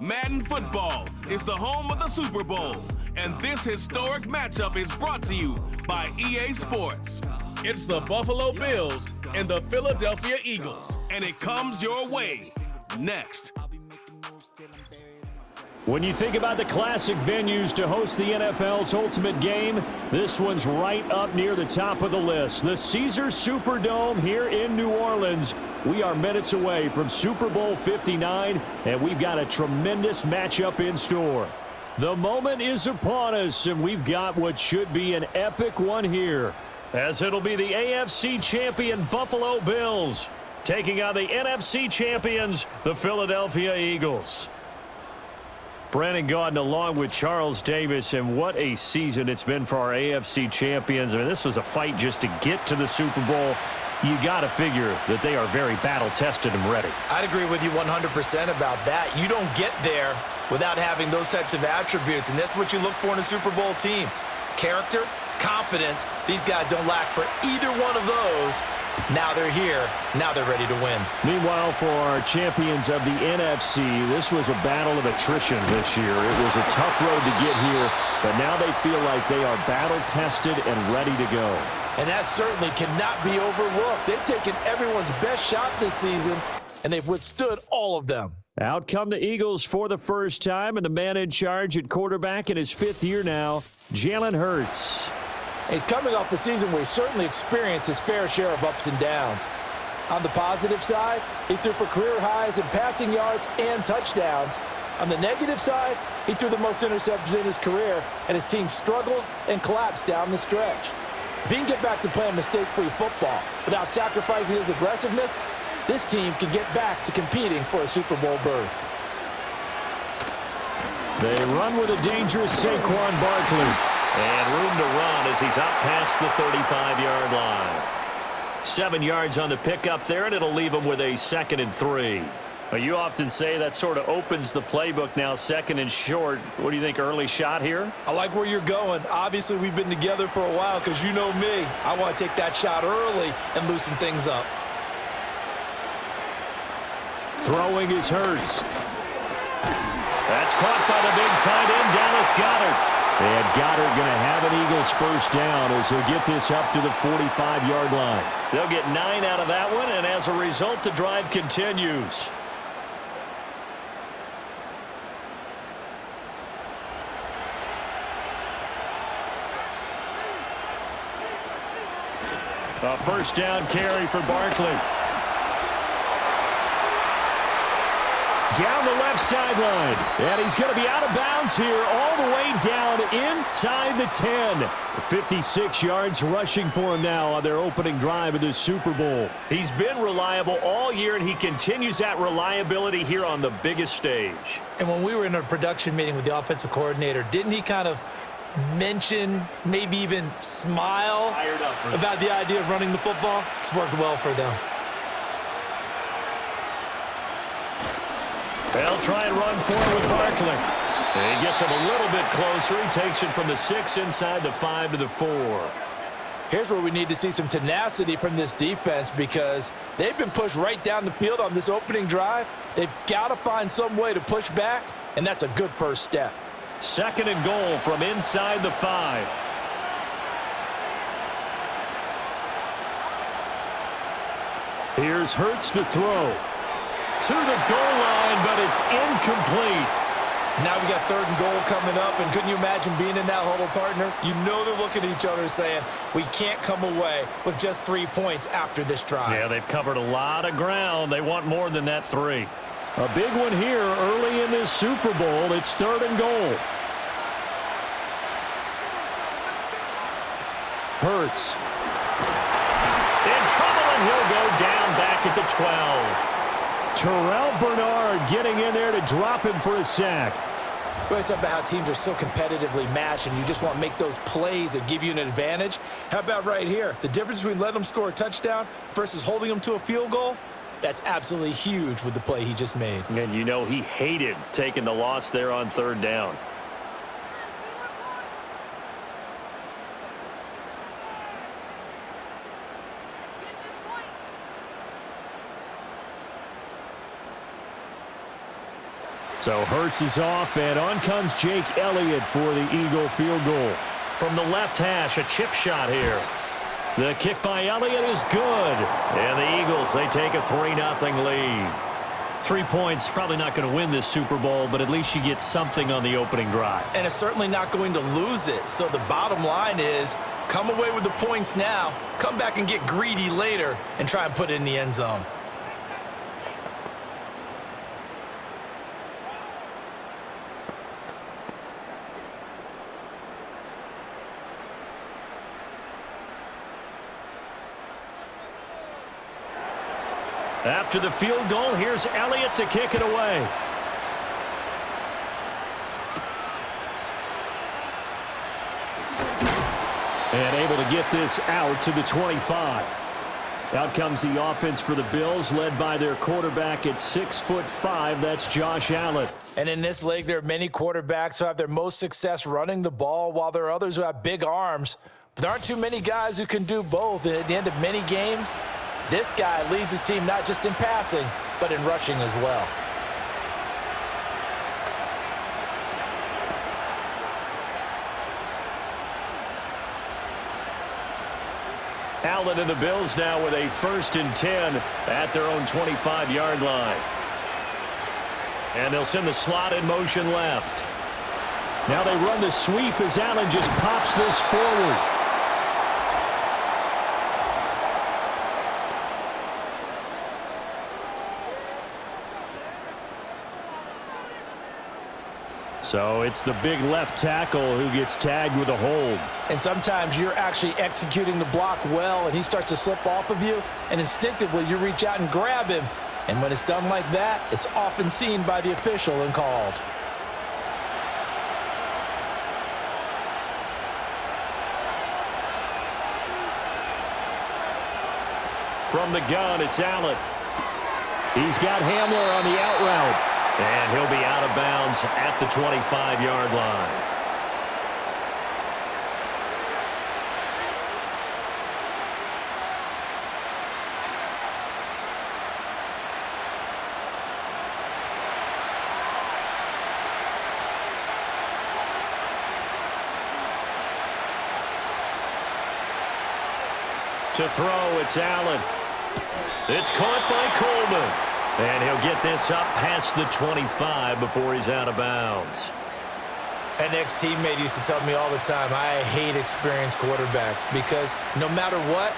Madden Football is the home of the Super Bowl, and this historic matchup is brought to you by EA Sports. It's the Buffalo Bills and the Philadelphia Eagles, and it comes your way next. When you think about the classic venues to host the NFL's ultimate game, this one's right up near the top of the list. The Caesars Superdome here in New Orleans. We are minutes away from Super Bowl 59, and we've got a tremendous matchup in store. The moment is upon us, and we've got what should be an epic one here, as it'll be the AFC champion Buffalo Bills taking on the NFC champions, the Philadelphia Eagles. Brandon Gaudin along with Charles Davis, and what a season it's been for our AFC champions. I mean, this was a fight just to get to the Super Bowl. You got to figure that they are very battle-tested and ready. I'd agree with you 100% about that. You don't get there without having those types of attributes, and that's what you look for in a Super Bowl team. Character, confidence. These guys don't lack for either one of those. Now they're here. Now they're ready to win. Meanwhile, for our champions of the NFC, this was a battle of attrition this year. It was a tough road to get here, but now they feel like they are battle-tested and ready to go. And that certainly cannot be overlooked. They've taken everyone's best shot this season, and they've withstood all of them. Out come the Eagles for the first time, and the man in charge at quarterback in his fifth year now, Jalen Hurts. He's coming off a season where he certainly experienced his fair share of ups and downs. On the positive side, he threw for career highs in passing yards and touchdowns. On the negative side, he threw the most interceptions in his career, and his team struggled and collapsed down the stretch. If he can get back to playing mistake-free football without sacrificing his aggressiveness, this team can get back to competing for a Super Bowl berth. They run with a dangerous Saquon Barkley. And room to run as he's out past the 35-yard line. 7 yards on the pickup there, and it'll leave him with a 2nd and 3. Well, you often say that sort of opens the playbook now, 2nd and short. What do you think, early shot here? I like where you're going. Obviously, we've been together for a while because you know me. I want to take that shot early and loosen things up. Throwing is Hurts. That's caught by the big tight end, Dallas Goedert. And Goddard going to have an Eagles first down as he'll get this up to the 45-yard line. They'll get 9 out of that one, and as a result, the drive continues. A first down carry for Barkley. Down the left sideline. And he's going to be out of bounds here all the way down inside the 10. 56 yards rushing for him now on their opening drive of the Super Bowl. He's been reliable all year, and he continues that reliability here on the biggest stage. And when we were in a production meeting with the offensive coordinator, didn't he kind of mention, maybe even smile about the idea of running the football? It's worked well for them. They'll try and run forward with Barkley. And he gets him a little bit closer. He takes it from the 6 inside the 5 to the 4. Here's where we need to see some tenacity from this defense because they've been pushed right down the field on this opening drive. They've got to find some way to push back, and that's a good first step. 2nd and goal from inside the 5. Here's Hurts to throw. To the goal line, but it's incomplete. Now we got 3rd and goal coming up, and couldn't you imagine being in that huddle, partner? You know they're looking at each other saying, we can't come away with just 3 points after this drive. Yeah, they've covered a lot of ground. They want more than that 3. A big one here early in this Super Bowl. It's 3rd and goal. Hurts. In trouble, and he'll go down back at the 12. Terrell Bernard getting in there to drop him for a sack. We always talk about how teams are so competitively matched and you just want to make those plays that give you an advantage. How about right here? The difference between letting them score a touchdown versus holding them to a field goal, that's absolutely huge with the play he just made. And you know he hated taking the loss there on 3rd down. So Hurts is off, and on comes Jake Elliott for the Eagle field goal. From the left hash, a chip shot here. The kick by Elliott is good. And the Eagles, they take a 3-0 lead. 3 points, probably not going to win this Super Bowl, but at least you get something on the opening drive. And it's certainly not going to lose it. So the bottom line is, come away with the points now, come back and get greedy later, and try and put it in the end zone. After the field goal, here's Elliott to kick it away. And able to get this out to the 25. Out comes the offense for the Bills, led by their quarterback at 6'5". That's Josh Allen. And in this league, there are many quarterbacks who have their most success running the ball, while there are others who have big arms. But there aren't too many guys who can do both. And at the end of many games, this guy leads his team not just in passing, but in rushing as well. Allen and the Bills now with a 1st and 10 at their own 25-yard line. And they'll send the slot in motion left. Now they run the sweep as Allen just pops this forward. So it's the big left tackle who gets tagged with a hold. And sometimes you're actually executing the block well, and he starts to slip off of you, and instinctively you reach out and grab him. And when it's done like that, it's often seen by the official and called. From the gun, it's Allen. He's got Hamler on the out route. And he'll be out of bounds at the 25-yard line. To throw, it's Allen. It's caught by Coleman. And he'll get this up past the 25 before he's out of bounds. An ex-teammate used to tell me all the time, I hate experienced quarterbacks because no matter what,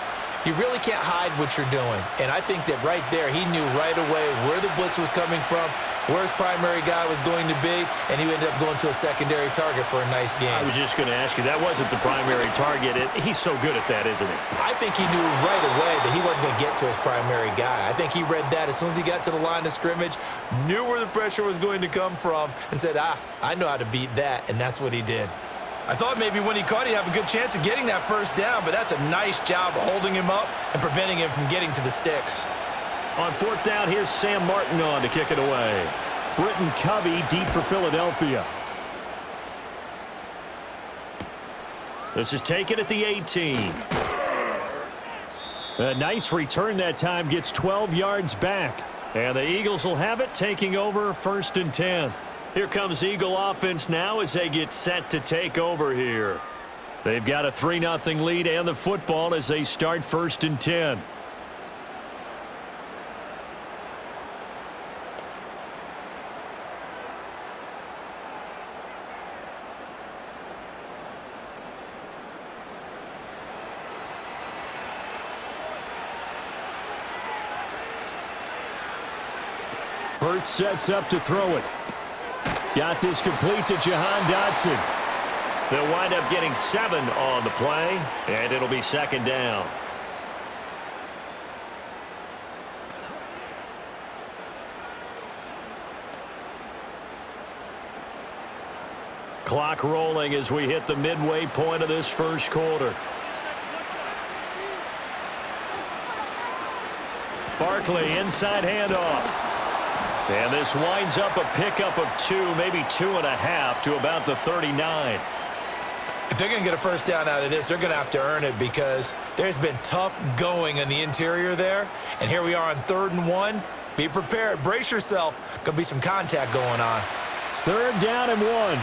you really can't hide what you're doing. And I think that right there, he knew right away where the blitz was coming from, where his primary guy was going to be, and he ended up going to a secondary target for a nice game. I was just going to ask you, that wasn't the primary target. He's so good at that, isn't he? I think he knew right away that he wasn't going to get to his primary guy. I think he read that as soon as he got to the line of scrimmage, knew where the pressure was going to come from, and said, I know how to beat that, and that's what he did. I thought maybe when he caught, he'd have a good chance of getting that first down, but that's a nice job holding him up and preventing him from getting to the sticks. On 4th down, here's Sam Martin on to kick it away. Britton Covey deep for Philadelphia. This is taken at the 18. A nice return that time, gets 12 yards back. And the Eagles will have it, taking over 1st and 10. Here comes Eagle offense now as they get set to take over here. They've got a 3-0 lead and the football as they start 1st and 10. Hurts sets up to throw it. Got this complete to Jahan Dotson. They'll wind up getting 7 on the play, and it'll be 2nd down. Clock rolling as we hit the midway point of this first quarter. Barkley inside handoff. And this winds up a pickup of 2, maybe 2.5 to about the 39. If they're going to get a first down out of this, they're going to have to earn it because there's been tough going in the interior there. And here we are on 3rd and 1. Be prepared. Brace yourself. Going to be some contact going on. 3rd down and 1.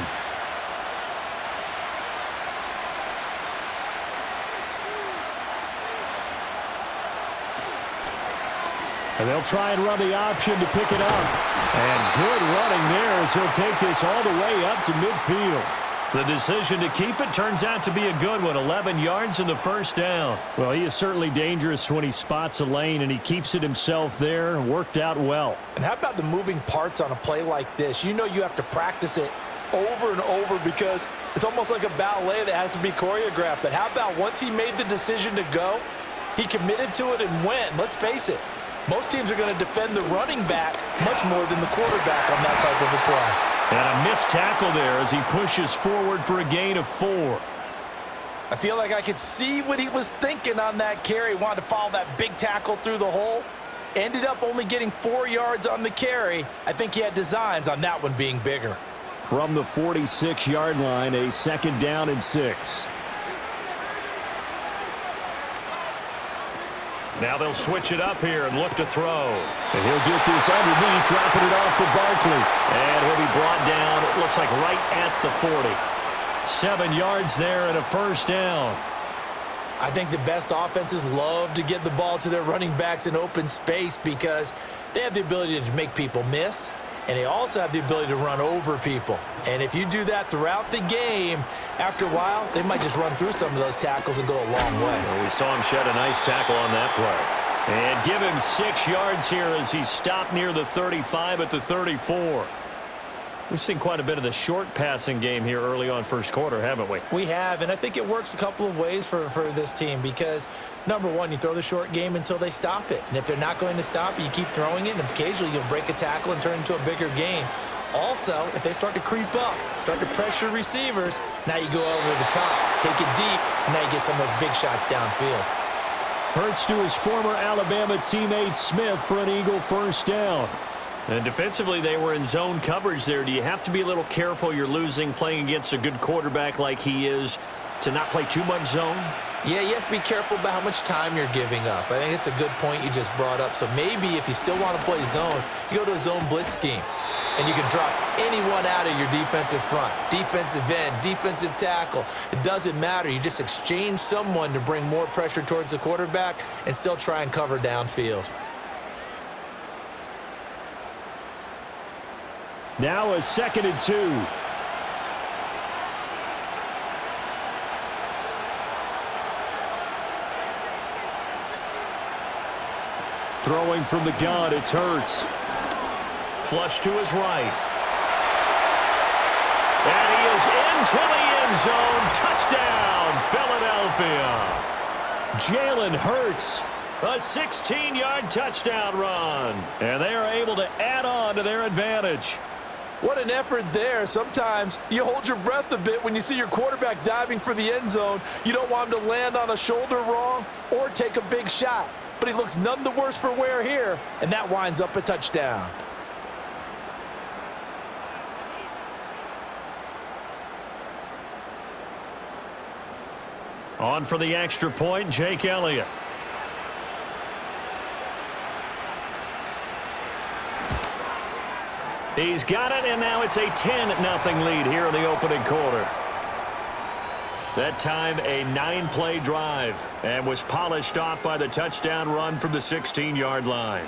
And they'll try and run the option to pick it up. And good running there as he'll take this all the way up to midfield. The decision to keep it turns out to be a good one. 11 yards in the 1st down. Well, he is certainly dangerous when he spots a lane, and he keeps it himself there and worked out well. And how about the moving parts on a play like this? You know you have to practice it over and over because it's almost like a ballet that has to be choreographed. But how about once he made the decision to go, he committed to it and went. Let's face it, most teams are going to defend the running back much more than the quarterback on that type of a play. And a missed tackle there as he pushes forward for a gain of 4. I feel like I could see what he was thinking on that carry. Wanted to follow that big tackle through the hole. Ended up only getting 4 yards on the carry. I think he had designs on that one being bigger. From the 46-yard line, a 2nd down and 6. Now they'll switch it up here and look to throw. And he'll get this underneath, dropping it off for Barkley. And he'll be brought down, it looks like right at the 40. 7 yards there and a 1st down. I think the best offenses love to get the ball to their running backs in open space because they have the ability to make people miss, and they also have the ability to run over people. And if you do that throughout the game, after a while, they might just run through some of those tackles and go a long way. Well, we saw him shed a nice tackle on that play. And give him 6 yards here as he stopped near the 35 at the 34. We've seen quite a bit of the short passing game here early on 1st quarter, haven't we? We have, and I think it works a couple of ways for this team because, number one, you throw the short game until they stop it. And if they're not going to stop it, you keep throwing it, and occasionally you'll break a tackle and turn it into a bigger game. Also, if they start to creep up, start to pressure receivers, now you go over the top, take it deep, and now you get some of those big shots downfield. Hurts to his former Alabama teammate Smith for an Eagle 1st down. And defensively, they were in zone coverage there. Do you have to be a little careful you're losing playing against a good quarterback like he is to not play too much zone? Yeah, you have to be careful about how much time you're giving up. I think it's a good point you just brought up. So maybe if you still want to play zone, you go to a zone blitz scheme. And you can drop anyone out of your defensive front, defensive end, defensive tackle. It doesn't matter. You just exchange someone to bring more pressure towards the quarterback and still try and cover downfield. Now a 2nd and 2. Throwing from the gun, it's Hurts. Flush to his right. And he is into the end zone. Touchdown, Philadelphia. Jalen Hurts. A 16-yard touchdown run. And they are able to add on to their advantage. What an effort there. Sometimes you hold your breath a bit when you see your quarterback diving for the end zone. You don't want him to land on a shoulder wrong or take a big shot. But he looks none the worse for wear here, and that winds up a touchdown. On for the extra point, Jake Elliott. He's got it, and now it's a 10-0 lead here in the opening quarter. That time, a 9-play drive, and was polished off by the touchdown run from the 16-yard line.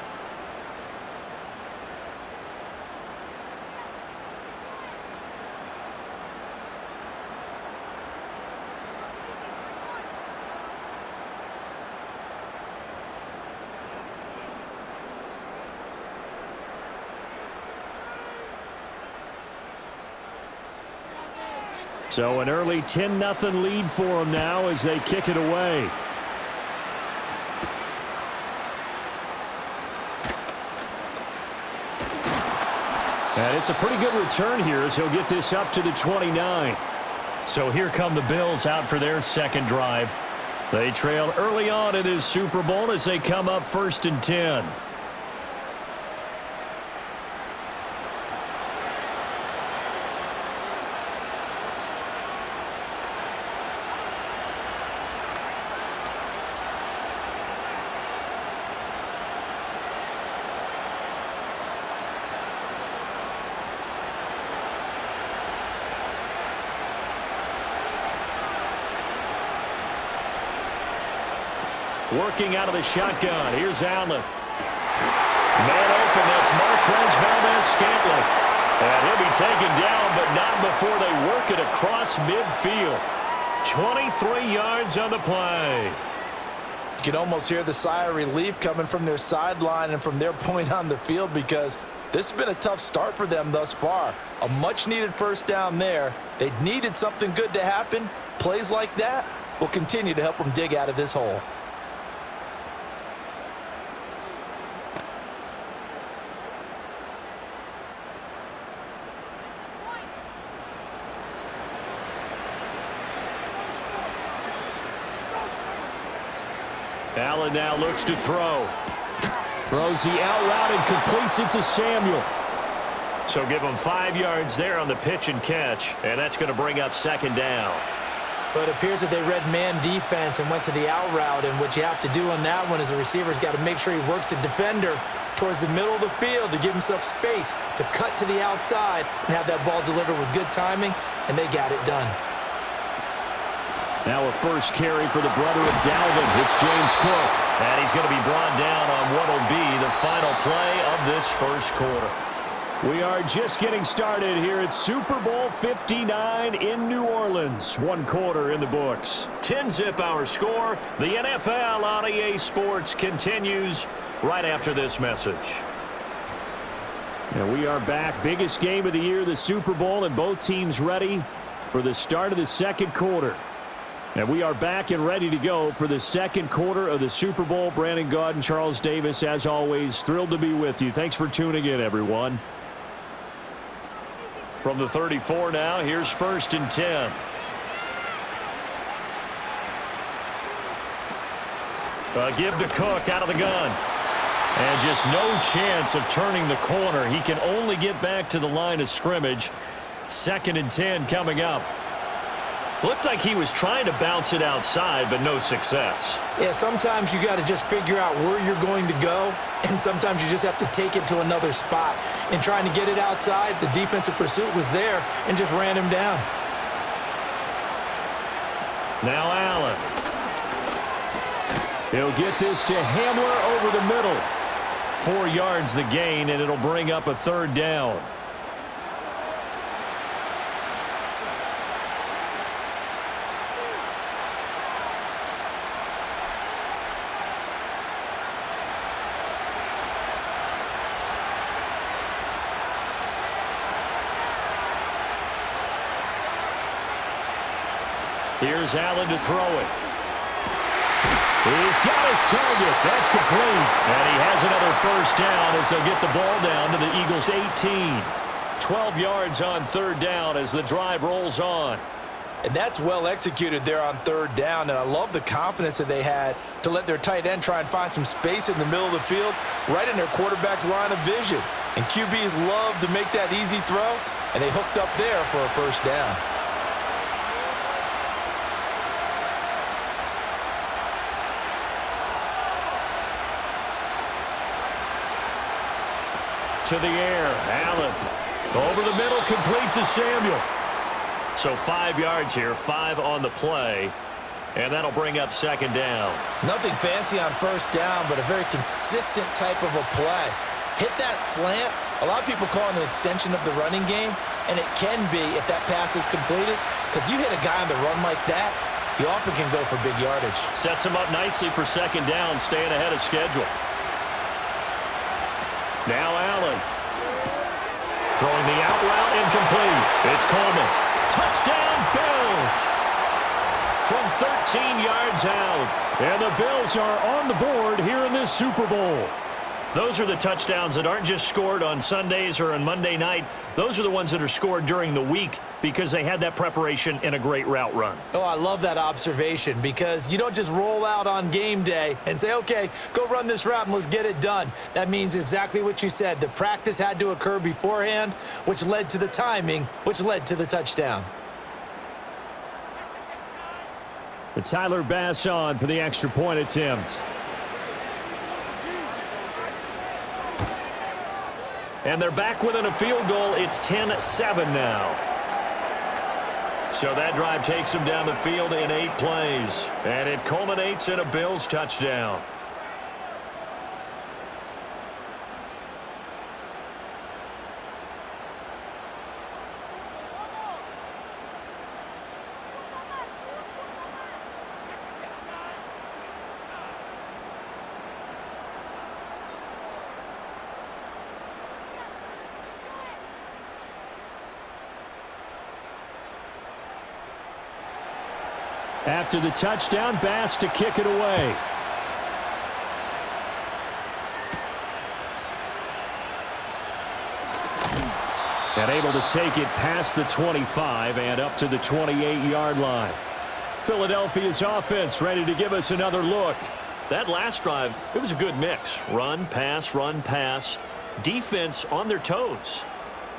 So an early 10-0 lead for them now as they kick it away. And it's a pretty good return here as he'll get this up to the 29. So here come the Bills out for their 2nd drive. They trail early on in this Super Bowl as they come up 1st and 10. Working out of the shotgun. Here's Allen. Man open, that's Marquez Valdes-Scantling. And he'll be taken down, but not before they work it across midfield. 23 yards on the play. You can almost hear the sigh of relief coming from their sideline and from their point on the field, because this has been a tough start for them thus far. A much-needed first down there. They needed something good to happen. Plays like that will continue to help them dig out of this hole. Allen now looks to throw. Throws the out route and completes it to Samuel. So give him 5 yards there on the pitch and catch, and that's going to bring up second down. But it appears that they read man defense and went to the out route, and what you have to do on that one is the receiver's got to make sure he works the defender towards the middle of the field to give himself space to cut to the outside and have that ball delivered with good timing, and they got it done. Now a first carry for the brother of Dalvin. It's James Cook. And he's going to be brought down on what will be the final play of this first quarter. We are just getting started here at Super Bowl 59 in New Orleans. 1 quarter in the books. 10-zip our score. The NFL on EA Sports continues right after this message. And we are back. Biggest game of the year, the Super Bowl, and both teams ready for the start of the second quarter. And we are back and ready to go for the second quarter of the Super Bowl. Brandon Gaud and Charles Davis, as always, thrilled to be with you. Thanks for tuning in, everyone. From the 34 now, here's 1st and 10. Give to Cook out of the gun. And just no chance of turning the corner. He can only get back to the line of scrimmage. 2nd and 10 coming up. Looked like he was trying to bounce it outside, but no success. Yeah, sometimes you got to just figure out where you're going to go, and sometimes you just have to take it to another spot. In trying to get it outside, the defensive pursuit was there and just ran him down. Now Allen. He'll get this to Hamler over the middle. 4 yards the gain, and it'll bring up a 3rd down. Here's Allen to throw it. He's got his target. That's complete. And he has another first down as they'll get the ball down to the Eagles' 18. 12 yards on 3rd down as the drive rolls on. And that's well executed there on 3rd down, and I love the confidence that they had to let their tight end try and find some space in the middle of the field, right in their quarterback's line of vision. And QBs love to make that easy throw, and they hooked up there for a first down. To the air, Allen. Over the middle, complete to Samuel. So 5 yards here, 5 on the play. And that'll bring up 2nd down. Nothing fancy on first down, but a very consistent type of a play. Hit that slant. A lot of people call it an extension of the running game, and it can be if that pass is completed, because you hit a guy on the run like that, he often can go for big yardage. Sets him up nicely for 2nd down, staying ahead of schedule. Now Allen. Throwing the out route, incomplete. It's Coleman. Touchdown, Bills! From 13 yards out. And the Bills are on the board here in this Super Bowl. Those are the touchdowns that aren't just scored on Sundays or on Monday night. Those are the ones that are scored during the week because they had that preparation in a great route run. Oh, I love that observation, because you don't just roll out on game day and say, okay, go run this route and let's get it done. That means exactly what you said. The practice had to occur beforehand, which led to the timing, which led to the touchdown. The Tyler Bass on for the extra point attempt. And they're back within a field goal. It's 10-7 now. So that drive takes them down the field in 8 plays. And it culminates in a Bills touchdown. After the touchdown, Bass to kick it away. And able to take it past the 25 and up to the 28-yard line. Philadelphia's offense ready to give us another look. That last drive, it was a good mix. Run, pass, defense on their toes.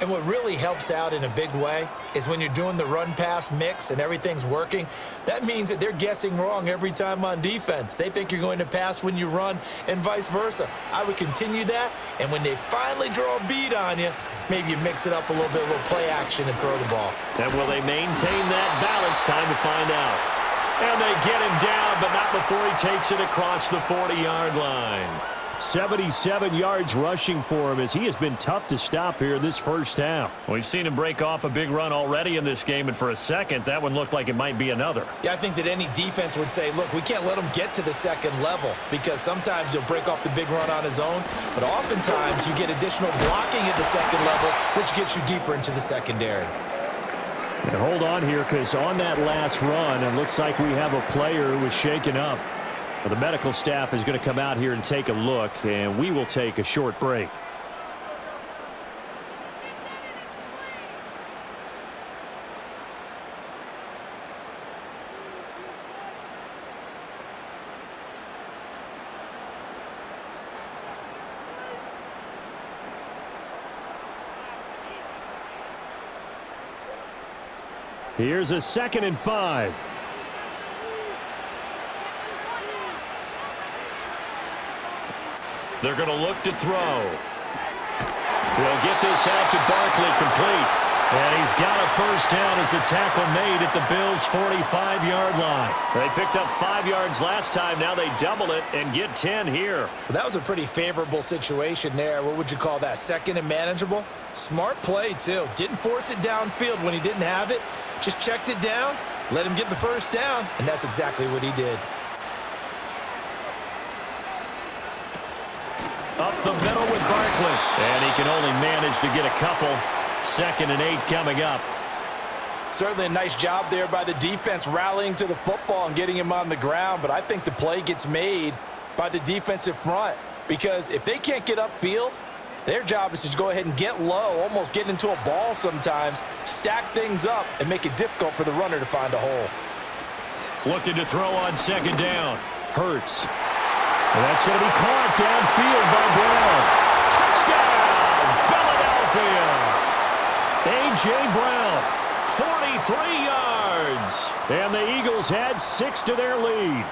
And what really helps out in a big way is when you're doing the run-pass mix and everything's working, that means that they're guessing wrong every time on defense. They think you're going to pass when you run and vice versa. I would continue that, and when they finally draw a bead on you, maybe you mix it up a little play action and throw the ball. And will they maintain that balance? Time to find out. And they get him down, but not before he takes it across the 40-yard line. 77 yards rushing for him as he has been tough to stop here this first half. We've seen him break off a big run already in this game, and for a second, that one looked like it might be another. Yeah, I think that any defense would say, look, we can't let him get to the second level because sometimes he'll break off the big run on his own, but oftentimes you get additional blocking at the second level, which gets you deeper into the secondary. And hold on here because on that last run, it looks like we have a player who was shaken up. The medical staff is going to come out here and take a look, and we will take a short break. Here's a 2nd and 5. They're going to look to throw. He'll get this out to Barkley, complete. And he's got a first down as the tackle made at the Bills' 45-yard line. They picked up 5 yards last time. Now they double it and get 10 here. Well, that was a pretty favorable situation there. What would you call that? Second and manageable? Smart play, too. Didn't force it downfield when he didn't have it. Just checked it down, let him get the first down, and that's exactly what he did. Up the middle with Barkley. And he can only manage to get a couple. 2nd and 8 coming up. Certainly a nice job there by the defense rallying to the football and getting him on the ground, but I think the play gets made by the defensive front because if they can't get upfield, their job is to go ahead and get low, almost get into a ball sometimes, stack things up, and make it difficult for the runner to find a hole. Looking to throw on 2nd down. Hurts. And that's going to be caught downfield by Brown. Touchdown, Philadelphia. A.J. Brown, 43 yards. And the Eagles had 6 to their lead.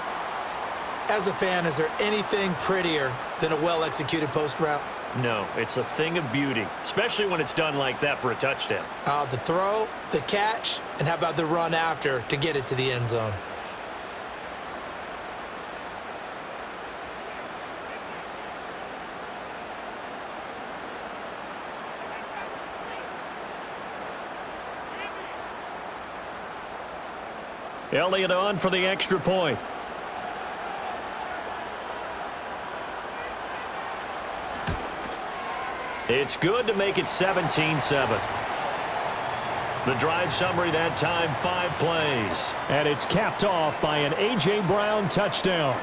As a fan, is there anything prettier than a well-executed post route? No, it's a thing of beauty, especially when it's done like that for a touchdown. The throw, the catch, and how about the run after to get it to the end zone? Elliott on for the extra point. It's good to make it 17-7. The drive summary that time, 5 plays. And it's capped off by an A.J. Brown touchdown.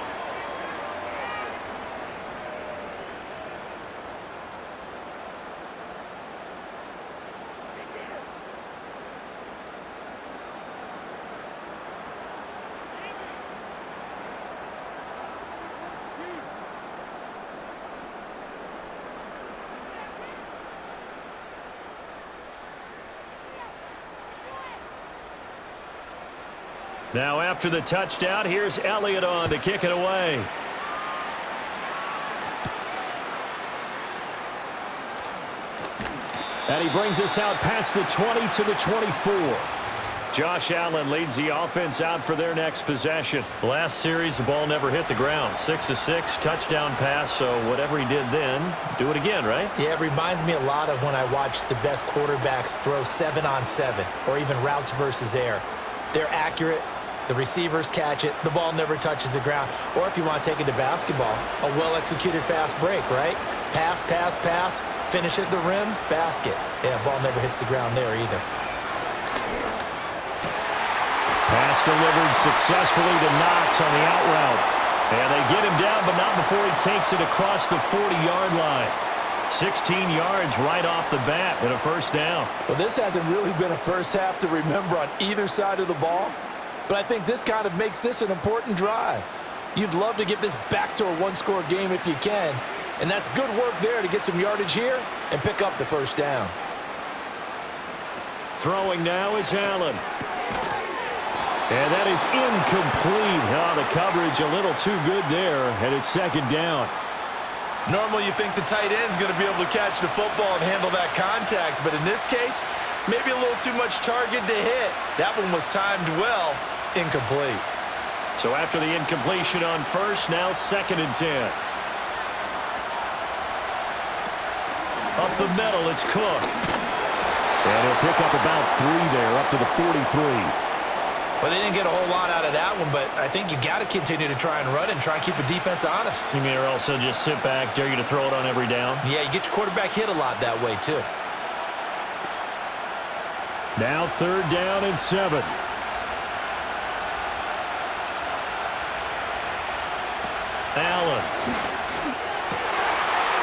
Now after the touchdown, here's Elliott on to kick it away. And he brings us out past the 20 to the 24. Josh Allen leads the offense out for their next possession. Last series, the ball never hit the ground. 6 of 6, touchdown pass, so whatever he did then, do it again, right? Yeah, it reminds me a lot of when I watch the best quarterbacks throw 7-on-7 or even routes versus air. They're accurate. The receivers catch it. The ball never touches the ground. Or if you want to take it to basketball, a well-executed fast break, right? Pass, pass, pass, finish at the rim, basket. Yeah, ball never hits the ground there either. Pass delivered successfully to Knox on the out route. And they get him down, but not before he takes it across the 40-yard line. 16 yards right off the bat and a first down. Well, this hasn't really been a first half to remember on either side of the ball, but I think this kind of makes this an important drive. You'd love to get this back to a one-score game if you can, and that's good work there to get some yardage here and pick up the first down. Throwing now is Allen. And that is incomplete. Oh, the coverage a little too good there, and it's second down. Normally you think the tight end's going to be able to catch the football and handle that contact, but in this case, maybe a little too much target to hit. That one was timed well, incomplete. So after the incompletion on first, now 2nd and 10. Up the middle, it's Cook. And he'll pick up about 3 there, up to the 43. Well, they didn't get a whole lot out of that one, but I think you got to continue to try and run and try and keep the defense honest. You mean or also just sit back, dare you to throw it on every down? Yeah, you get your quarterback hit a lot that way, too. Now 3rd down and 7. Allen.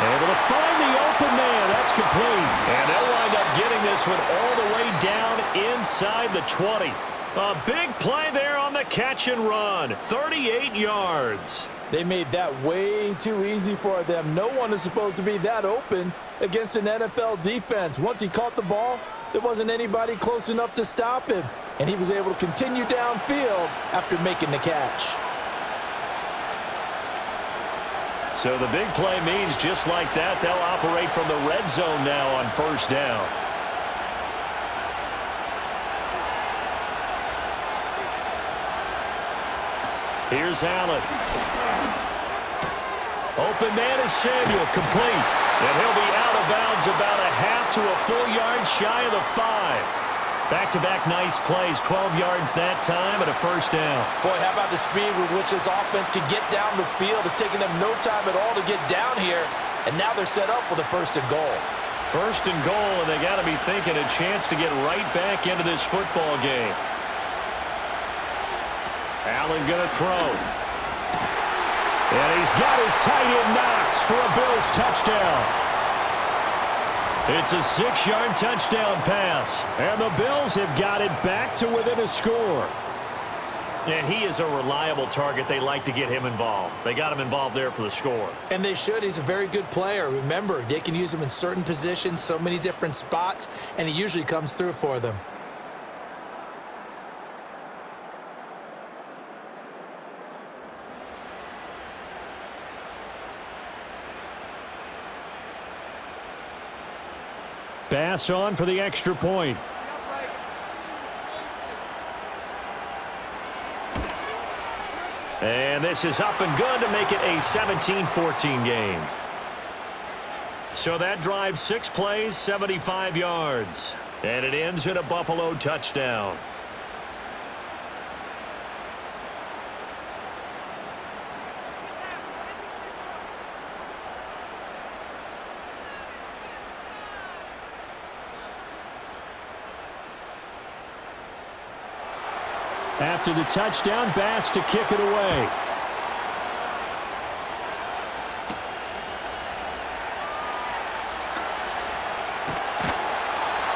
Able to find the open man. That's complete. And they'll wind up getting this one all the way down inside the 20. A big play there on the catch and run. 38 yards. They made that way too easy for them. No one is supposed to be that open against an NFL defense. Once he caught the ball, there wasn't anybody close enough to stop him. And he was able to continue downfield after making the catch. So the big play means just like that, they'll operate from the red zone now on first down. Here's Allen. Open man is Samuel, complete. And he'll be out of bounds about a half to a full yard shy of the 5. Back-to-back nice plays, 12 yards that time and a first down. Boy, how about the speed with which this offense can get down the field? It's taken them no time at all to get down here, and now they're set up with a 1st and goal. 1st and goal, and they got to be thinking a chance to get right back into this football game. Allen going to throw. And he's got his tight end Knox for a Bills touchdown. It's a 6-yard touchdown pass. And the Bills have got it back to within a score. And he is a reliable target. They like to get him involved. They got him involved there for the score. And they should. He's a very good player. Remember, they can use him in certain positions, so many different spots, and he usually comes through for them. Pass on for the extra point. And this is up and good to make it a 17-14 game. So that drives 6 plays, 75 yards. And it ends in a Buffalo touchdown. After the touchdown, Bass to kick it away.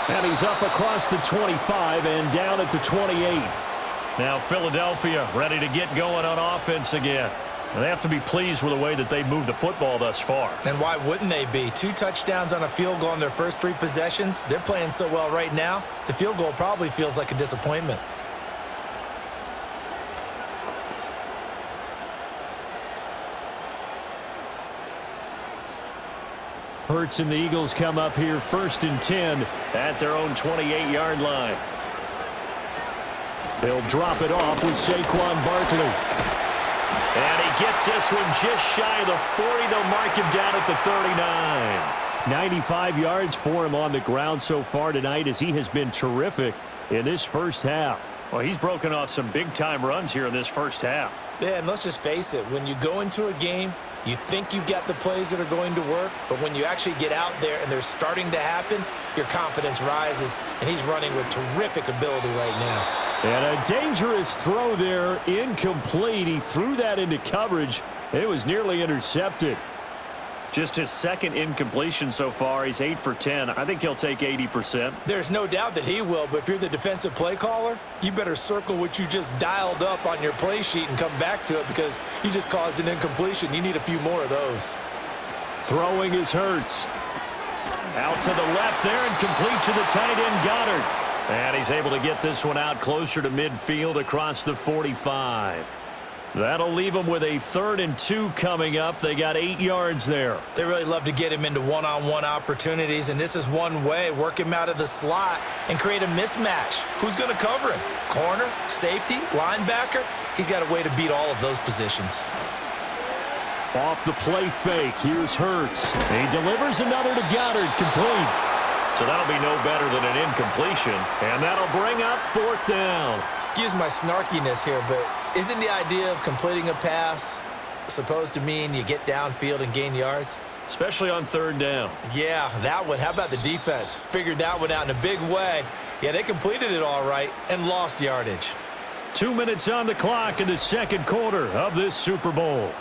And he's up across the 25 and down at the 28. Now Philadelphia ready to get going on offense again. And they have to be pleased with the way that they've moved the football thus far. And why wouldn't they be? 2 touchdowns on a field goal in their first 3 possessions. They're playing so well right now, the field goal probably feels like a disappointment. Hurts and the Eagles come up here 1st and 10 at their own 28-yard line. He'll drop it off with Saquon Barkley. And he gets this one just shy of the 40. They'll mark him down at the 39. 95 yards for him on the ground so far tonight as he has been terrific in this first half. Well, he's broken off some big-time runs here in this first half. Yeah, and let's just face it. When you go into a game, you think you've got the plays that are going to work, but when you actually get out there and they're starting to happen, your confidence rises, and he's running with terrific ability right now. And a dangerous throw there, incomplete. He threw that into coverage. It was nearly intercepted. Just his second incompletion so far. He's 8 for 10. I think he'll take 80%. There's no doubt that he will, but if you're the defensive play caller, you better circle what you just dialed up on your play sheet and come back to it because you just caused an incompletion. You need a few more of those. Throwing is Hurts. Out to the left there and complete to the tight end Goddard. And he's able to get this one out closer to midfield across the 45. That'll leave them with a 3rd and 2 coming up. They got 8 yards there. They really love to get him into one-on-one opportunities, and this is one way. Work him out of the slot and create a mismatch. Who's going to cover him? Corner, safety, linebacker? He's got a way to beat all of those positions. Off the play fake, here's Hurts. He delivers another to Goddard, complete. So that'll be no better than an incompletion, and that'll bring up 4th down. Excuse my snarkiness here, but isn't the idea of completing a pass supposed to mean you get downfield and gain yards? Especially on 3rd down. Yeah, that one. How about the defense? Figured that one out in a big way. Yeah, they completed it all right and lost yardage. 2 minutes on the clock in the second quarter of this Super Bowl.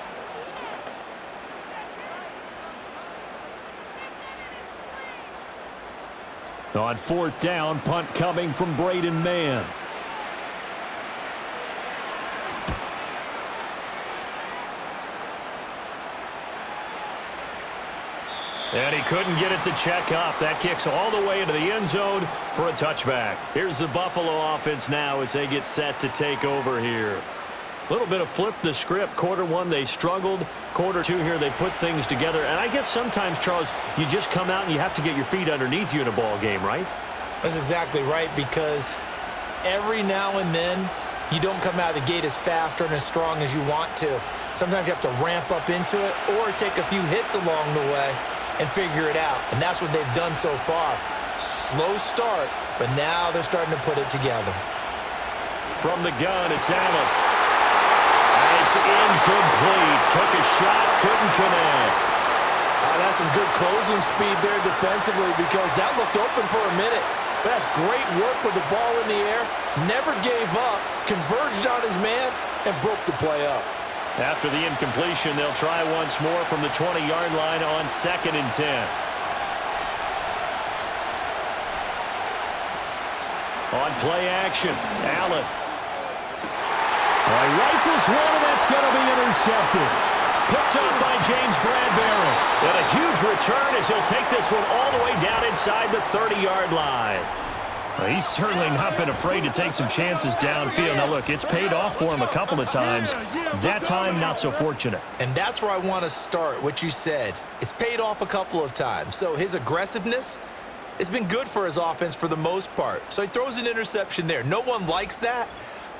On 4th down, punt coming from Braden Mann. And he couldn't get it to check up. That kicks all the way into the end zone for a touchback. Here's the Buffalo offense now as they get set to take over here. A little bit of flip the script. Quarter 1, they struggled. Quarter 2 here, they put things together. And I guess sometimes, Charles, you just come out and you have to get your feet underneath you in a ball game, right? That's exactly right, because every now and then you don't come out of the gate as fast or as strong as you want to. Sometimes you have to ramp up into it or take a few hits along the way and figure it out. And that's what they've done so far. Slow start, but now they're starting to put it together. From the gun, it's Allen. It's incomplete. Took a shot, couldn't connect. That's some good closing speed there defensively because that looked open for a minute. But that's great work with the ball in the air. Never gave up, converged on his man, and broke the play up. After the incompletion, they'll try once more from the 20-yard line on 2nd and 10. On play action, Allen. He rifles one, and that's going to be intercepted. Picked up by James Bradbury. And a huge return as he'll take this one all the way down inside the 30-yard line. He's certainly not been afraid to take some chances downfield. Now, look, it's paid off for him a couple of times. That time, not so fortunate. And that's where I want to start, what you said. It's paid off a couple of times. So his aggressiveness has been good for his offense for the most part. So he throws an interception there. No one likes that,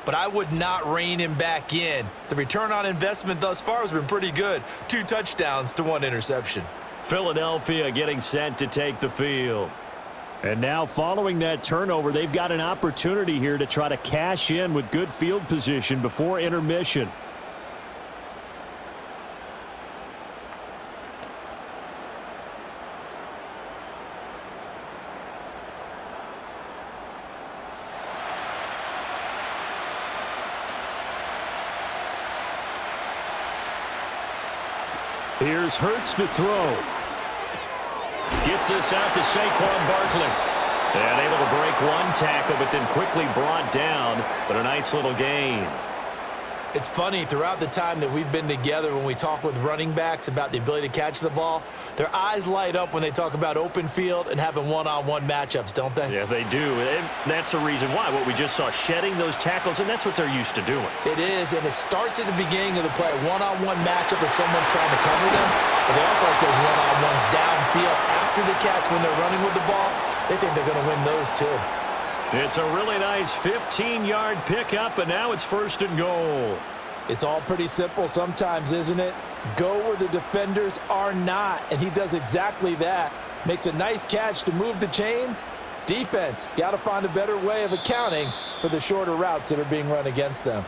but I would not rein him back in. The return on investment thus far has been pretty good. 2 touchdowns to 1 interception. Philadelphia getting set to take the field. And now following that turnover, they've got an opportunity here to try to cash in with good field position before intermission. Here's Hurts to throw. Gets this out to Saquon Barkley. And able to break one tackle, but then quickly brought down. But a nice little gain. It's funny, throughout the time that we've been together, when we talk with running backs about the ability to catch the ball, their eyes light up when they talk about open field and having one-on-one matchups, don't they? Yeah, they do. And that's the reason why. What we just saw, shedding those tackles, and that's what they're used to doing. It is, and it starts at the beginning of the play. One-on-one matchup with someone trying to cover them, but they also like those one-on-ones downfield after the catch when they're running with the ball. They think they're going to win those too. It's a really nice 15-yard pickup, and now it's 1st and goal. It's all pretty simple sometimes, isn't it? Go where the defenders are not, and he does exactly that. Makes a nice catch to move the chains. Defense, got to find a better way of accounting for the shorter routes that are being run against them.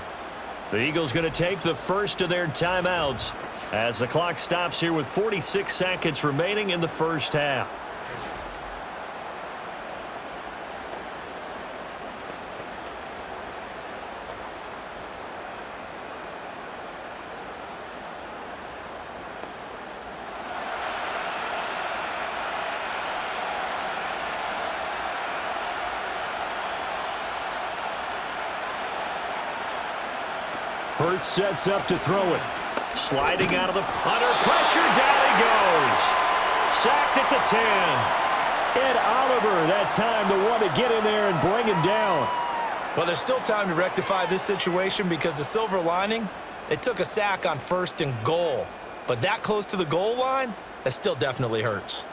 The Eagles going to take the first of their timeouts as the clock stops here with 46 seconds remaining in the first half. Hurts sets up to throw it. Sliding out of the under pressure, down he goes. Sacked at the 10. Ed Oliver, that time to want to get in there and bring him down. Well, there's still time to rectify this situation because the silver lining, they took a sack on 1st and goal. But that close to the goal line, that still definitely hurts.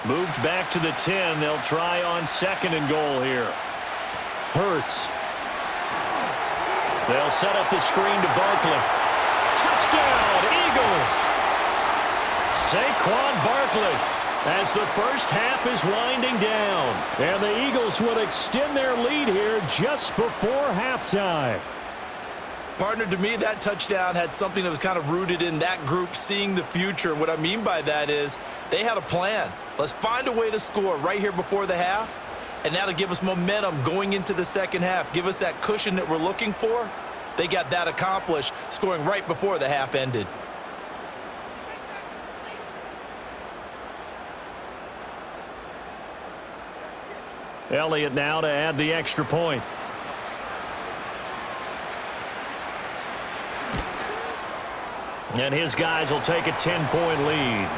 Moved back to the 10. They'll try on 2nd and goal here. Hurts. They'll set up the screen to Barkley. Touchdown, Eagles! Saquon Barkley as the first half is winding down. And the Eagles will extend their lead here just before halftime. Partner, to me, that touchdown had something that was kind of rooted in that group seeing the future. What I mean by that is they had a plan. Let's find a way to score right here before the half, and that'll give us momentum going into the second half. Give us that cushion that we're looking for. They got that accomplished, scoring right before the half ended. Elliott now to add the extra point. And his guys will take a 10-point lead.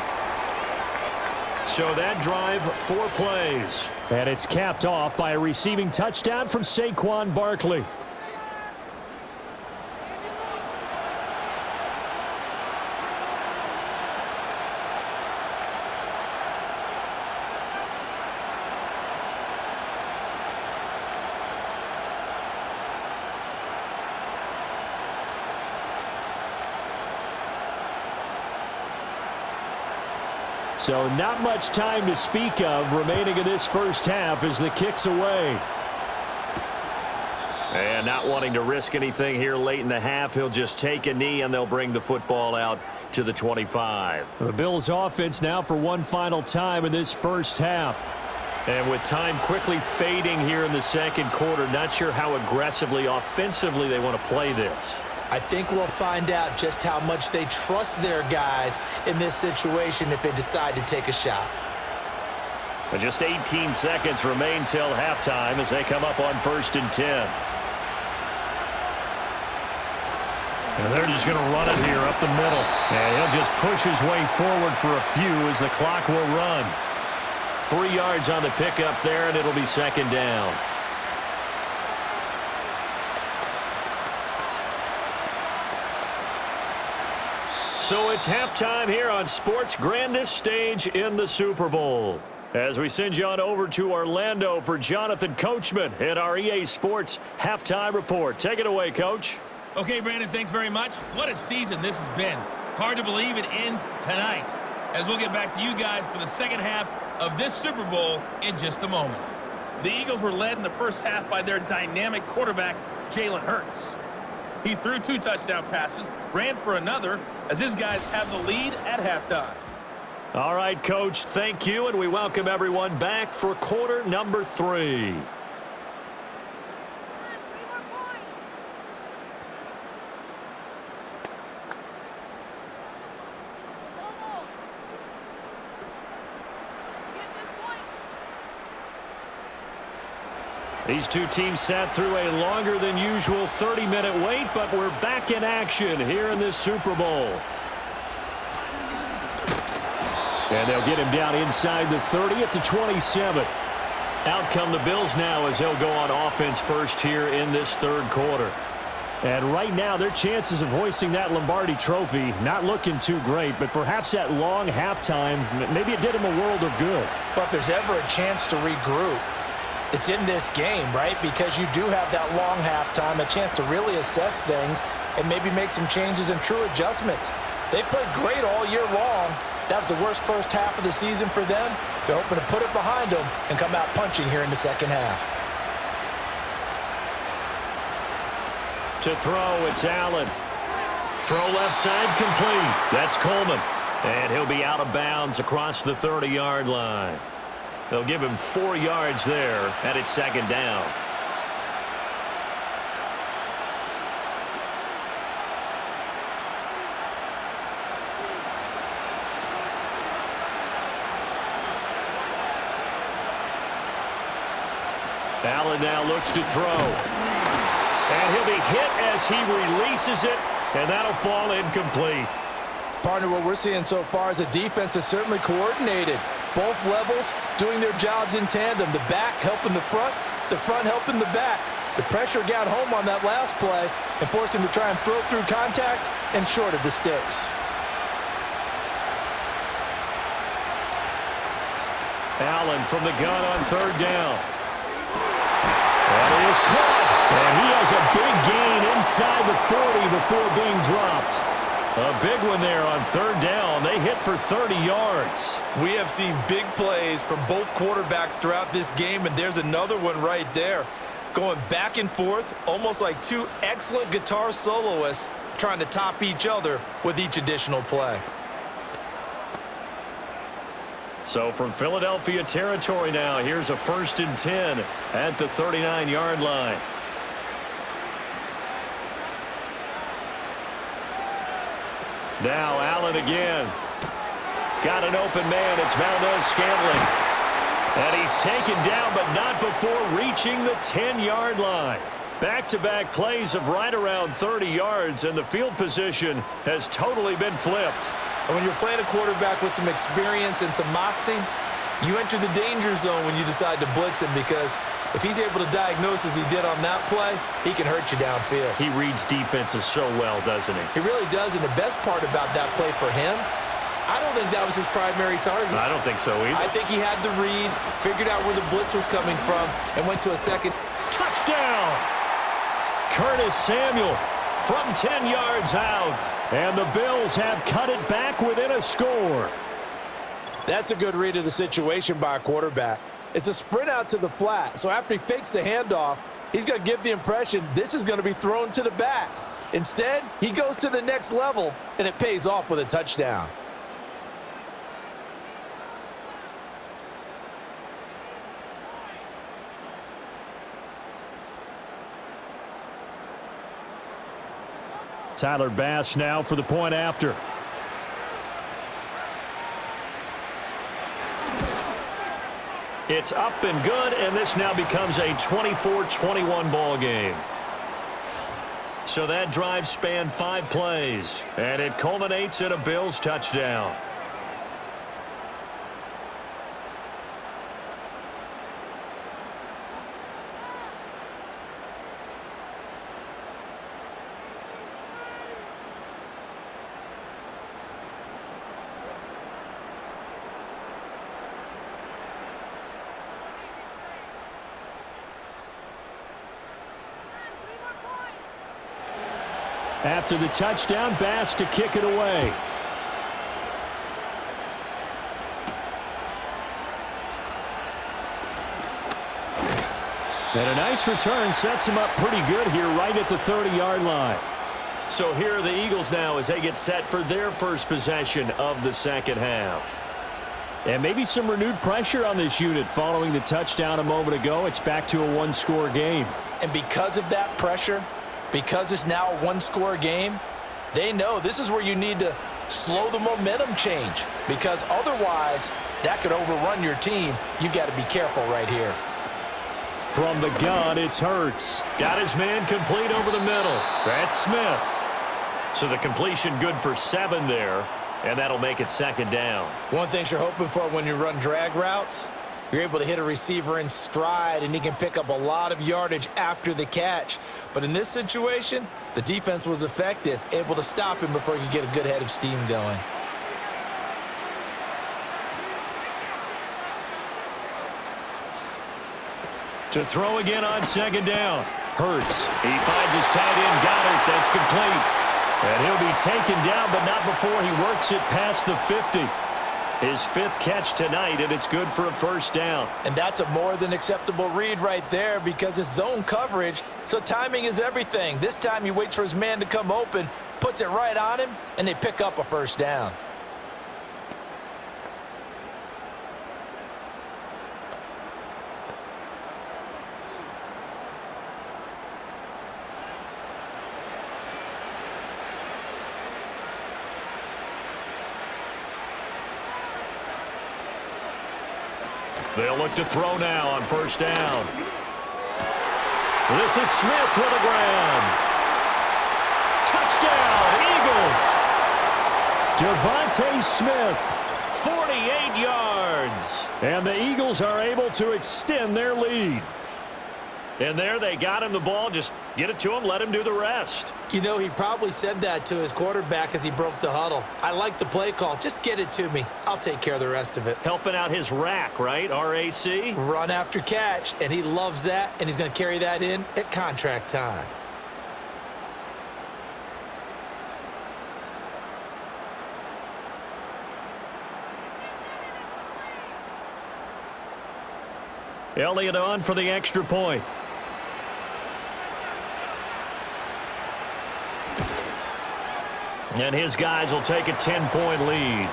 So that drive, 4 plays. And it's capped off by a receiving touchdown from Saquon Barkley. So not much time to speak of remaining in this first half as the kick's away. And not wanting to risk anything here late in the half, he'll just take a knee and they'll bring the football out to the 25. The Bills offense now for one final time in this first half. And with time quickly fading here in the second quarter, not sure how aggressively, offensively they want to play this. I think we'll find out just how much they trust their guys in this situation if they decide to take a shot. And just 18 seconds remain till halftime as they come up on 1st and 10. And they're just going to run it here up the middle. And he'll just push his way forward for a few as the clock will run. 3 yards on the pickup there, and it'll be 2nd down. So it's halftime here on sports' grandest stage in the Super Bowl. As we send you on over to Orlando for Jonathan Coachman in our EA Sports Halftime Report. Take it away, Coach. Okay, Brandon, thanks very much. What a season this has been. Hard to believe it ends tonight, as we'll get back to you guys for the second half of this Super Bowl in just a moment. The Eagles were led in the first half by their dynamic quarterback, Jalen Hurts. He threw 2 touchdown passes, ran for another, as his guys have the lead at halftime. All right, Coach, thank you, and we welcome everyone back for quarter number 3. These two teams sat through a longer than usual 30-minute wait, but we're back in action here in this Super Bowl. And they'll get him down inside the 30 at the 27. Out come the Bills now as they'll go on offense first here in this third quarter. And right now, their chances of hoisting that Lombardi trophy not looking too great, but perhaps that long halftime, maybe it did them a world of good. But if there's ever a chance to regroup, it's in this game, right? Because you do have that long halftime, a chance to really assess things and maybe make some changes and true adjustments. They played great all year long. That was the worst first half of the season for them. They're hoping to put it behind them and come out punching here in the second half. To throw, it's Allen. Throw left side complete. That's Coleman. And he'll be out of bounds across the 30-yard line. They'll give him 4 yards there, and it's second down. Allen now looks to throw. And he'll be hit as he releases it, and that'll fall incomplete. Partner, what we're seeing so far is the defense is certainly coordinated. Both levels doing their jobs in tandem. The back helping the front helping the back. The pressure got home on that last play and forced him to try and throw through contact and short of the sticks. Allen from the gun on third down. And it is caught. And he has a big gain inside the 40 before being dropped. A big one there on third down. They hit for 30 yards. We have seen big plays from both quarterbacks throughout this game, and there's another one right there. Going back and forth, almost like two excellent guitar soloists trying to top each other with each additional play. So from Philadelphia territory now, here's a 1st and 10 at the 39-yard line. Now Allen again. Got an open man. It's Valdez-Scantling. And he's taken down, but not before reaching the 10-yard line. Back-to-back plays of right around 30 yards, and the field position has totally been flipped. And when you're playing a quarterback with some experience and some moxie, you enter the danger zone when you decide to blitz him, because if he's able to diagnose as he did on that play, he can hurt you downfield. He reads defenses so well, doesn't he? He really does, and the best part about that play for him, I don't think that was his primary target. I don't think so either. I think he had the read, figured out where the blitz was coming from, and went to a second. Touchdown! Curtis Samuel from 10 yards out. And the Bills have cut it back within a score. That's a good read of the situation by a quarterback. It's a sprint out to the flat, so after he fakes the handoff, he's going to give the impression this is going to be thrown to the back. Instead, he goes to the next level, and it pays off with a touchdown. Tyler Bass now for the point after. It's up and good, and this now becomes a 24-21 ball game. So that drive spanned 5 plays, and it culminates in a Bills touchdown. After the touchdown, Bass to kick it away. And a nice return sets him up pretty good here right at the 30-yard line. So here are the Eagles now as they get set for their first possession of the second half. And maybe some renewed pressure on this unit following the touchdown a moment ago. It's back to a one-score game. And because of that pressure, because it's now a one-score game, they know this is where you need to slow the momentum change, because otherwise that could overrun your team. You've got to be careful right here. From the gun, it's Hurts. Got his man complete over the middle. That's Smith. So the completion good for 7 there, and that'll make it second down. One thing you're hoping for when you run drag routes You're able to hit a receiver in stride, and he can pick up a lot of yardage after the catch. But in this situation, the defense was effective, able to stop him before he could get a good head of steam going. To throw again on second down. Hurts. He finds his tight end, Goddard. That's complete. And he'll be taken down, but not before he works it past the 50. His 5th catch tonight, and it's good for a first down. And that's a more than acceptable read right there because it's zone coverage, so timing is everything. This time he waits for his man to come open, puts it right on him, and they pick up a first down. They'll look to throw now on first down. This is Smith with a grab. Touchdown, Eagles. Devontae Smith. 48 yards. And the Eagles are able to extend their lead. And there they got him the ball. Just get it to him, let him do the rest. You know, he probably said that to his quarterback as he broke the huddle. I like the play call. Just get it to me. I'll take care of the rest of it. Helping out his rack, right? RAC? Run after catch, and he loves that, and he's going to carry that in at contract time. Elliott on for the extra point. And his guys will take a 10-point lead.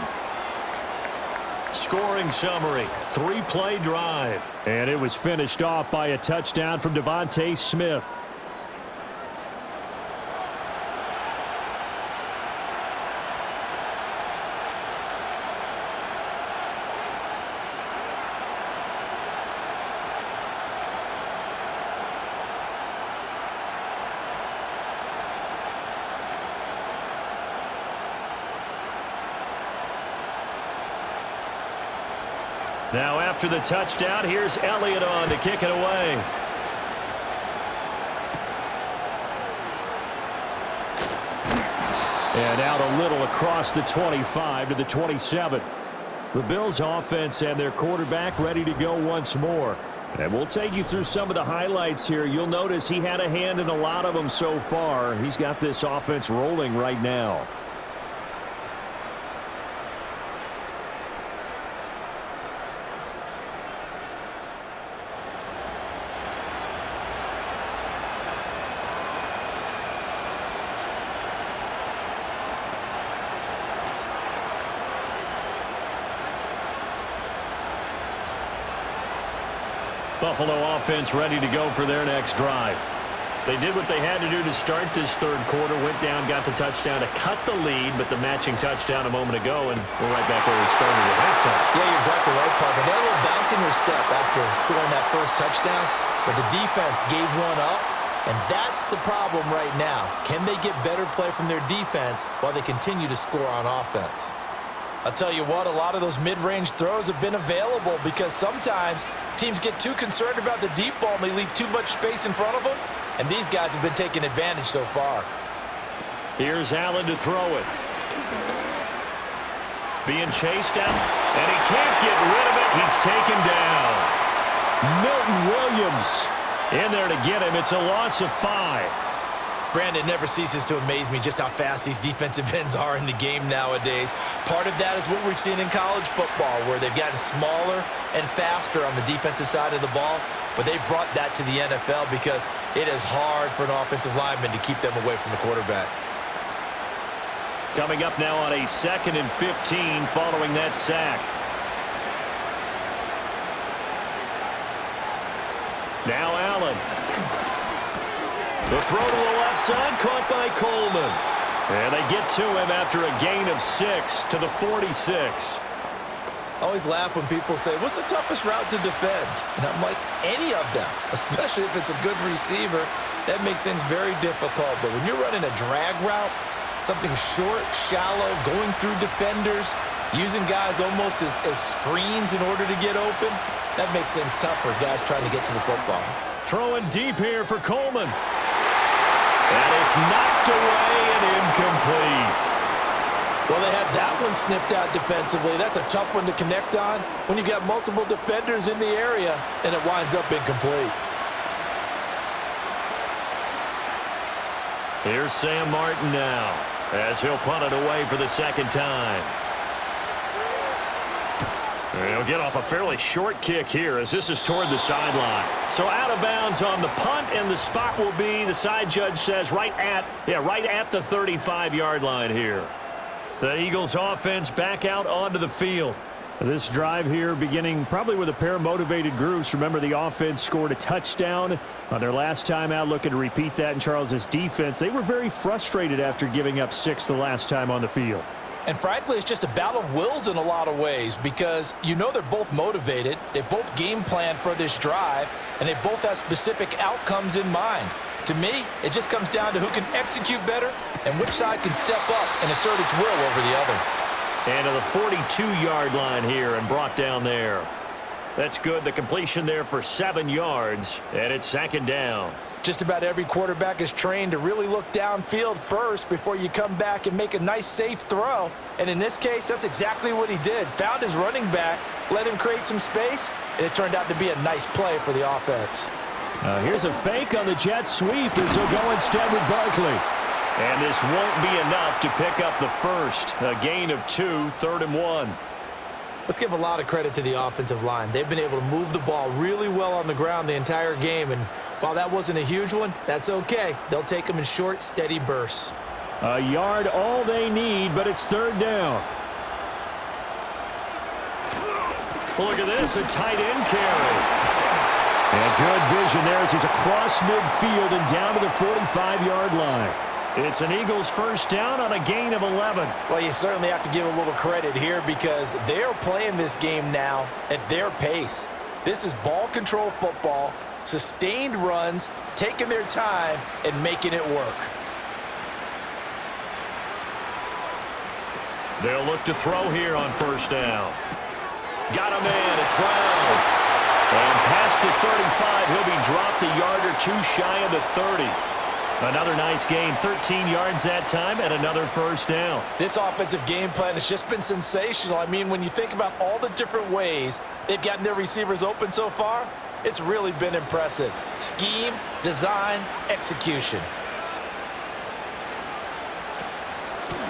Scoring summary, 3-play drive. And it was finished off by a touchdown from Devontae Smith. Now after the touchdown, here's Elliott on to kick it away. And out a little across the 25 to the 27. The Bills offense and their quarterback ready to go once more. And we'll take you through some of the highlights here. You'll notice he had a hand in a lot of them so far. He's got this offense rolling right now. Buffalo offense ready to go for their next drive. They did what they had to do to start this third quarter, went down, got the touchdown to cut the lead, but the matching touchdown a moment ago, and we're right back where we started at halftime. Yeah, you're exactly right, partner. They had a little bounce in their step after scoring that first touchdown, but the defense gave one up, and that's the problem right now. Can they get better play from their defense while they continue to score on offense? I'll tell you what, a lot of those mid-range throws have been available because sometimes teams get too concerned about the deep ball and they leave too much space in front of them, and these guys have been taking advantage so far. Here's Allen to throw it. Being chased out, and he can't get rid of it. He's taken down. Milton Williams In there to get him. It's a loss of 5. Brandon, never ceases to amaze me just how fast these defensive ends are in the game nowadays. Part of that is what we've seen in college football, where they've gotten smaller and faster on the defensive side of the ball, but they've brought that to the NFL because it is hard for an offensive lineman to keep them away from the quarterback. Coming up now on a 2nd and 15 following that sack. Now Allen. The throw to the left side, caught by Coleman. And they get to him after a gain of 6 to the 46. I always laugh when people say, what's the toughest route to defend? And I'm like, any of them, especially if it's a good receiver. That makes things very difficult. But when you're running a drag route, something short, shallow, going through defenders, using guys almost as screens in order to get open, That makes things tough for guys trying to get to the football. Throwing deep here for Coleman. And it's knocked away and incomplete. Well, they had that one snipped out defensively. That's a tough one to connect on when you've got multiple defenders in the area, and it winds up incomplete. Here's Sam Martin now, as he'll punt it away for the second time. He'll get off a fairly short kick here as this is toward the sideline. So out of bounds on the punt, and the spot will be, the side judge says, right at the 35-yard line here. The Eagles offense back out onto the field. This drive here beginning probably with a pair of motivated groups. Remember, the offense scored a touchdown on their last time out, looking to repeat that in Charles' defense. They were very frustrated after giving up 6 the last time on the field. And frankly, it's just a battle of wills in a lot of ways because you know they're both motivated, they both game plan for this drive, and they both have specific outcomes in mind. To me, it just comes down to who can execute better and which side can step up and assert its will over the other. And to the 42-yard line here and brought down there. That's good. The completion there for 7 yards, and it's second down. Just about every quarterback is trained to really look downfield first before you come back and make a nice, safe throw. And in this case, that's exactly what he did. Found his running back, let him create some space, and it turned out to be a nice play for the offense. Here's a fake on the jet sweep as he'll go instead with Barkley. And this won't be enough to pick up the first. A gain of 2, 3rd and 1. Let's give a lot of credit to the offensive line. They've been able to move the ball really well on the ground the entire game, and while that wasn't a huge one, that's okay. They'll take them in short, steady bursts. A yard all they need, but it's 3rd down. Well, look at this, a tight end carry. And good vision there as he's across midfield and down to the 45-yard line. It's an Eagles first down on a gain of 11. Well, you certainly have to give a little credit here because they're playing this game now at their pace. This is ball control football, sustained runs, taking their time, and making it work. They'll look to throw here on first down. Got a man, it's Brown. And past the 35, he'll be dropped a yard or 2 shy of the 30. Another nice gain, 13 yards that time, and another first down. This offensive game plan has just been sensational. I mean, when you think about all the different ways they've gotten their receivers open so far, it's really been impressive. Scheme, design, execution.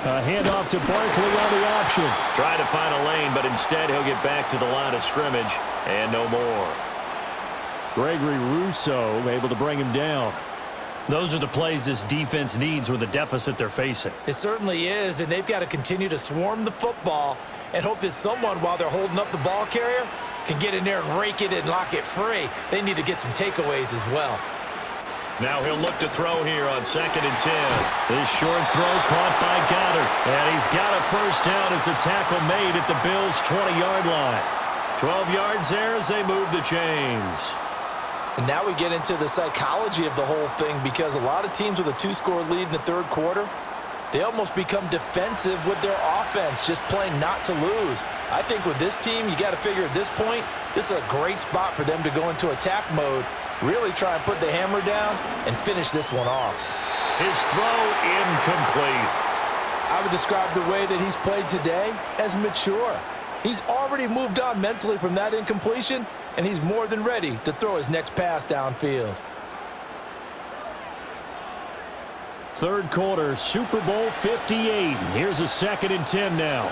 A handoff to Barkley on the option. Try to find a lane, but instead he'll get back to the line of scrimmage and no more. Gregory Rousseau able to bring him down. Those are the plays this defense needs with the deficit they're facing. It certainly is, and they've got to continue to swarm the football and hope that someone, while they're holding up the ball carrier, can get in there and rake it and lock it free. They need to get some takeaways as well. Now he'll look to throw here on 2nd and 10. This short throw caught by Goddard. And he's got a first down as the tackle made at the Bills' 20-yard line. 12 yards there as they move the chains. And now we get into the psychology of the whole thing because a lot of teams with a 2-score lead in the 3rd quarter, they almost become defensive with their offense, just playing not to lose. I think with this team, you got to figure at this point, this is a great spot for them to go into attack mode, really try and put the hammer down and finish this one off. His throw incomplete. I would describe the way that he's played today as mature. He's already moved on mentally from that incompletion, and he's more than ready to throw his next pass downfield. 3rd quarter, Super Bowl 58. Here's a 2nd and 10 now.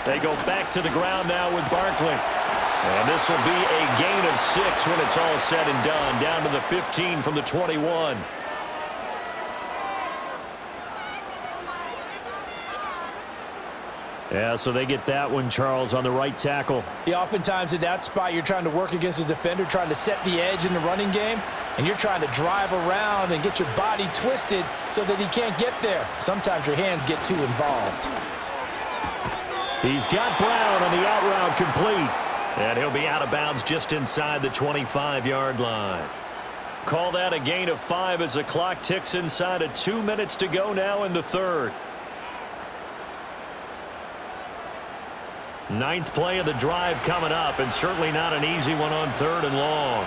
They go back to the ground now with Barkley. And this will be a gain of 6 when it's all said and done. Down to the 15 from the 21. Yeah, so they get that one, Charles, on the right tackle. Yeah, oftentimes in that spot, you're trying to work against a defender, trying to set the edge in the running game, and you're trying to drive around and get your body twisted so that he can't get there. Sometimes your hands get too involved. He's got Brown on the out route complete. And he'll be out of bounds just inside the 25-yard line. Call that a gain of 5 as the clock ticks inside of 2 minutes to go now in the 3rd. Ninth play of the drive coming up, and certainly not an easy one on 3rd and long.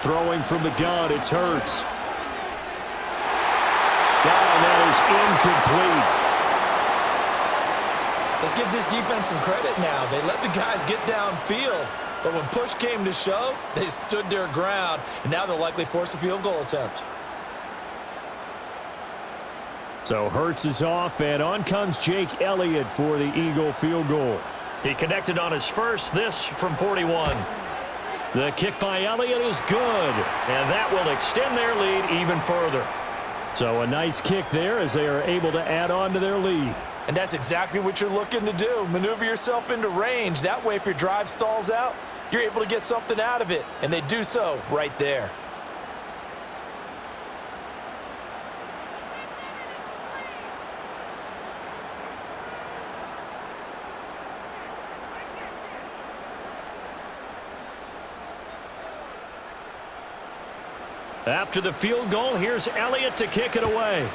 Throwing from the gun, it's Hurts. And that is incomplete. Let's give this defense some credit now. They let the guys get downfield, but when push came to shove, they stood their ground, and now they'll likely force a field goal attempt. So Hurts is off, and on comes Jake Elliott for the Eagle field goal. He connected on his first, this from 41. The kick by Elliott is good, and that will extend their lead even further. So a nice kick there as they are able to add on to their lead. And that's exactly what you're looking to do. Maneuver yourself into range. That way, if your drive stalls out, you're able to get something out of it. And they do so right there. After the field goal, here's Elliott to kick it away.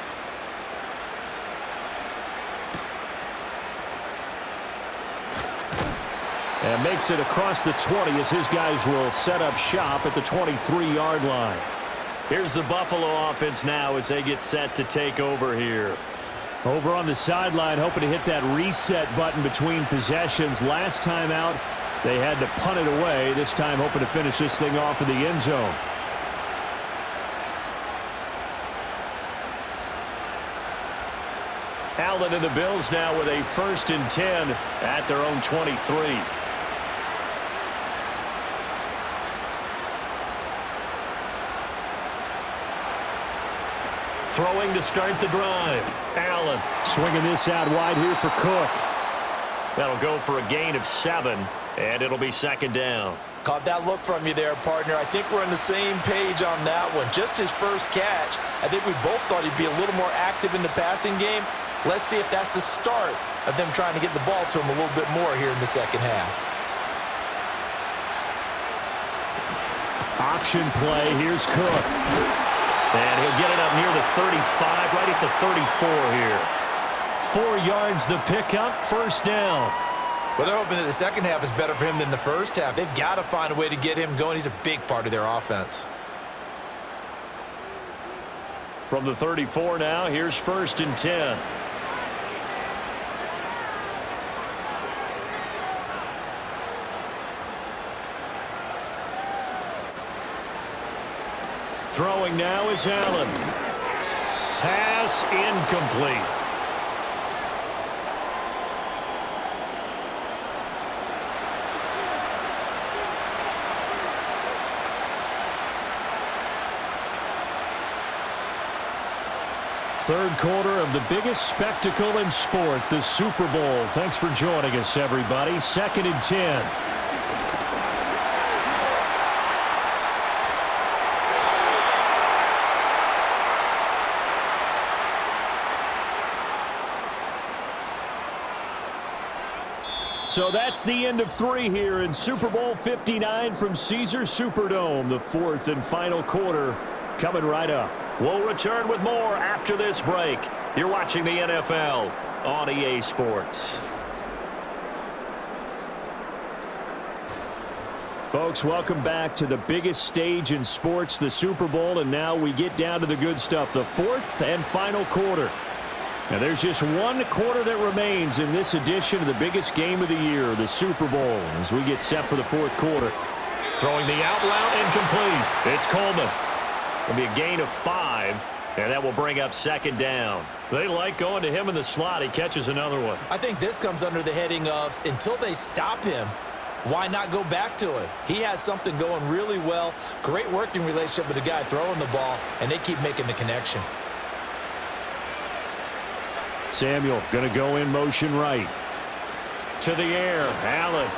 And makes it across the 20 as his guys will set up shop at the 23-yard line. Here's the Buffalo offense now as they get set to take over here. Over on the sideline, hoping to hit that reset button between possessions. Last time out, they had to punt it away. This time, hoping to finish this thing off in the end zone. Allen and the Bills now with a 1st and 10 at their own 23. Throwing to start the drive. Allen. Swinging this out wide here for Cook. That'll go for a gain of 7, and it'll be 2nd down. Caught that look from you there, partner. I think we're on the same page on that one. Just his first catch. I think we both thought he'd be a little more active in the passing game. Let's see if that's the start of them trying to get the ball to him a little bit more here in the second half. Option play. Here's Cook. And he'll get it up near the 35, right at the 34 here. 4 yards the pickup, 1st down. Well, they're hoping that the second half is better for him than the first half. They've got to find a way to get him going. He's a big part of their offense. From the 34 now, here's 1st and 10. Throwing now is Allen. Pass incomplete. Third quarter of the biggest spectacle in sport, the Super Bowl. Thanks for joining us, everybody. 2nd and 10. So that's the end of 3 here in Super Bowl 59 from Caesars Superdome. The 4th and final quarter coming right up. We'll return with more after this break. You're watching the NFL on EA Sports. Folks, welcome back to the biggest stage in sports, the Super Bowl, and now we get down to the good stuff, the 4th and final quarter. Now, there's just 1 quarter that remains in this edition of the biggest game of the year, the Super Bowl, as we get set for the 4th quarter. Throwing the out route incomplete. It's Coleman. It'll be a gain of 5, and that will bring up 2nd down. They like going to him in the slot. He catches another one. I think this comes under the heading of until they stop him, why not go back to him? He has something going really well. Great working relationship with the guy throwing the ball, and they keep making the connection. Samuel going to go in motion right. To the air, Allen.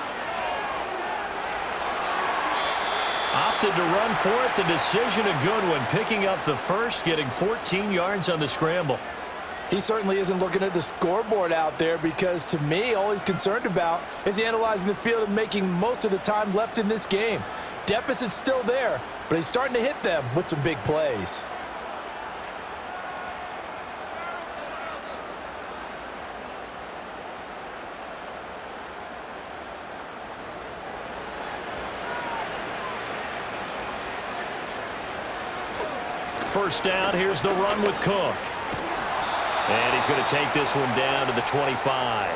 Opted to run for it. The decision a good one. Picking up the first, getting 14 yards on the scramble. He certainly isn't looking at the scoreboard out there because, to me, all he's concerned about is analyzing the field and making most of the time left in this game. Deficit's still there, but he's starting to hit them with some big plays. First down, here's the run with Cook. And he's going to take this one down to the 25.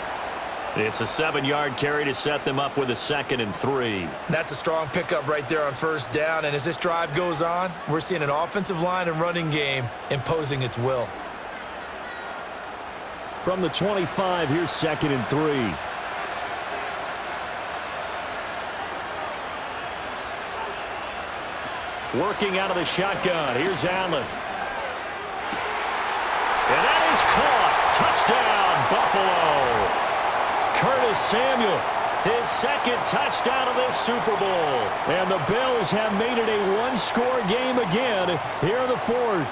It's a 7-yard carry to set them up with a 2nd and 3. That's a strong pickup right there on first down. And as this drive goes on, we're seeing an offensive line and running game imposing its will. From the 25, here's 2nd and 3. Working out of the shotgun. Here's Allen. And that is caught. Touchdown, Buffalo. Curtis Samuel, his 2nd touchdown of this Super Bowl. And the Bills have made it a one-score game again here in the 4th.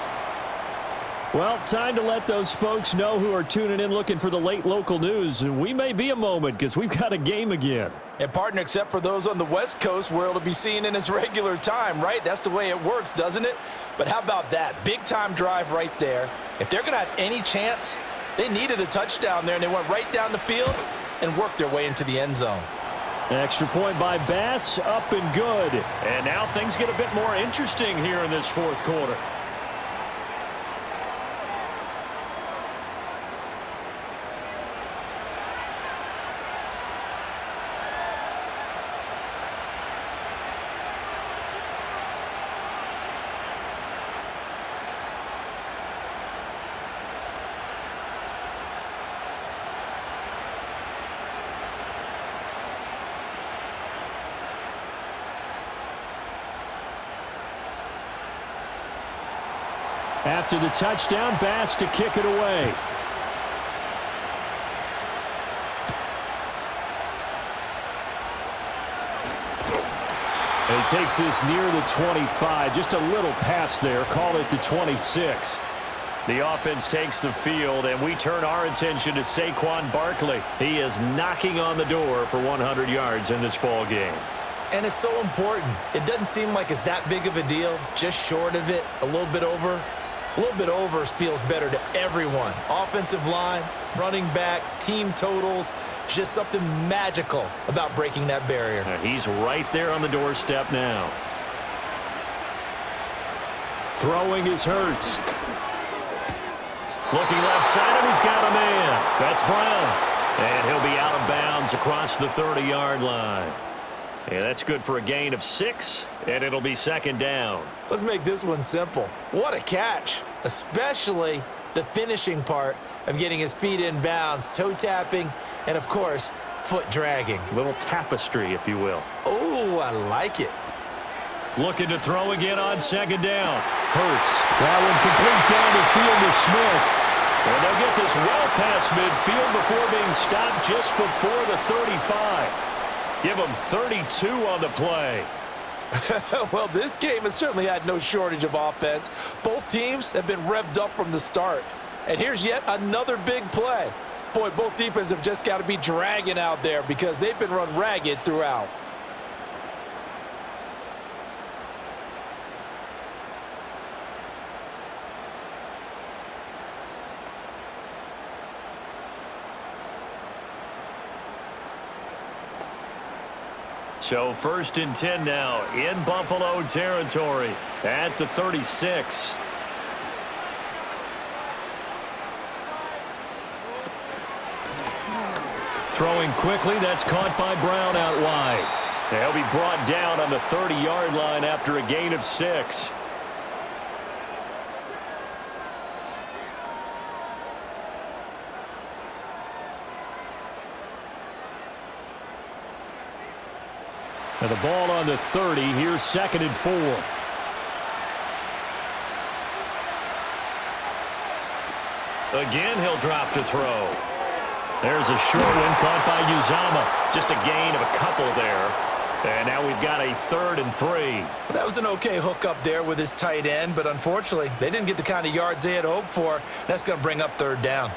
Well, time to let those folks know who are tuning in looking for the late local news. We may be a moment because we've got a game again. And partner, except for those on the West Coast where it'll be seen in its regular time, right? That's the way it works, doesn't it? But how about that? Big-time drive right there. If they're going to have any chance, they needed a touchdown there, and they went right down the field and worked their way into the end zone. Extra point by Bass, up and good. And now things get a bit more interesting here in this 4th quarter. After the touchdown, Bass to kick it away. And he takes this near the 25. Just a little pass there. Call it the 26. The offense takes the field, and we turn our attention to Saquon Barkley. He is knocking on the door for 100 yards in this ball game. And it's so important. It doesn't seem like it's that big of a deal. Just short of it, a little bit over. A little bit over feels better to everyone. Offensive line, running back, team totals, just something magical about breaking that barrier. And he's right there on the doorstep now. Throwing is Hurts. Looking left side, and he's got a man. That's Brown. And he'll be out of bounds across the 30-yard line. And that's good for a gain of 6, and it'll be 2nd down. Let's make this one simple. What a catch, especially the finishing part of getting his feet in bounds, toe tapping, and, of course, foot dragging. A little tapestry, if you will. Oh, I like it. Looking to throw again on 2nd down. Hurts. That one complete down the field to Smith. And they'll get this well past midfield before being stopped just before the 35. Give them 32 on the play. Well, this game has certainly had no shortage of offense. Both teams have been revved up from the start. And here's yet another big play. Boy, both defenses have just got to be dragging out there because they've been run ragged throughout. So 1st and 10 now in Buffalo territory at the 36. Throwing quickly, that's caught by Brown out wide. They'll be brought down on the 30-yard line after a gain of 6. And the ball on the 30. Here's 2nd and 4. Again, he'll drop to throw. There's a short one caught by Uzama. Just a gain of a couple there. And now we've got a 3rd and 3. That was an okay hook up there with his tight end, but unfortunately, they didn't get the kind of yards they had hoped for. That's going to bring up 3rd down.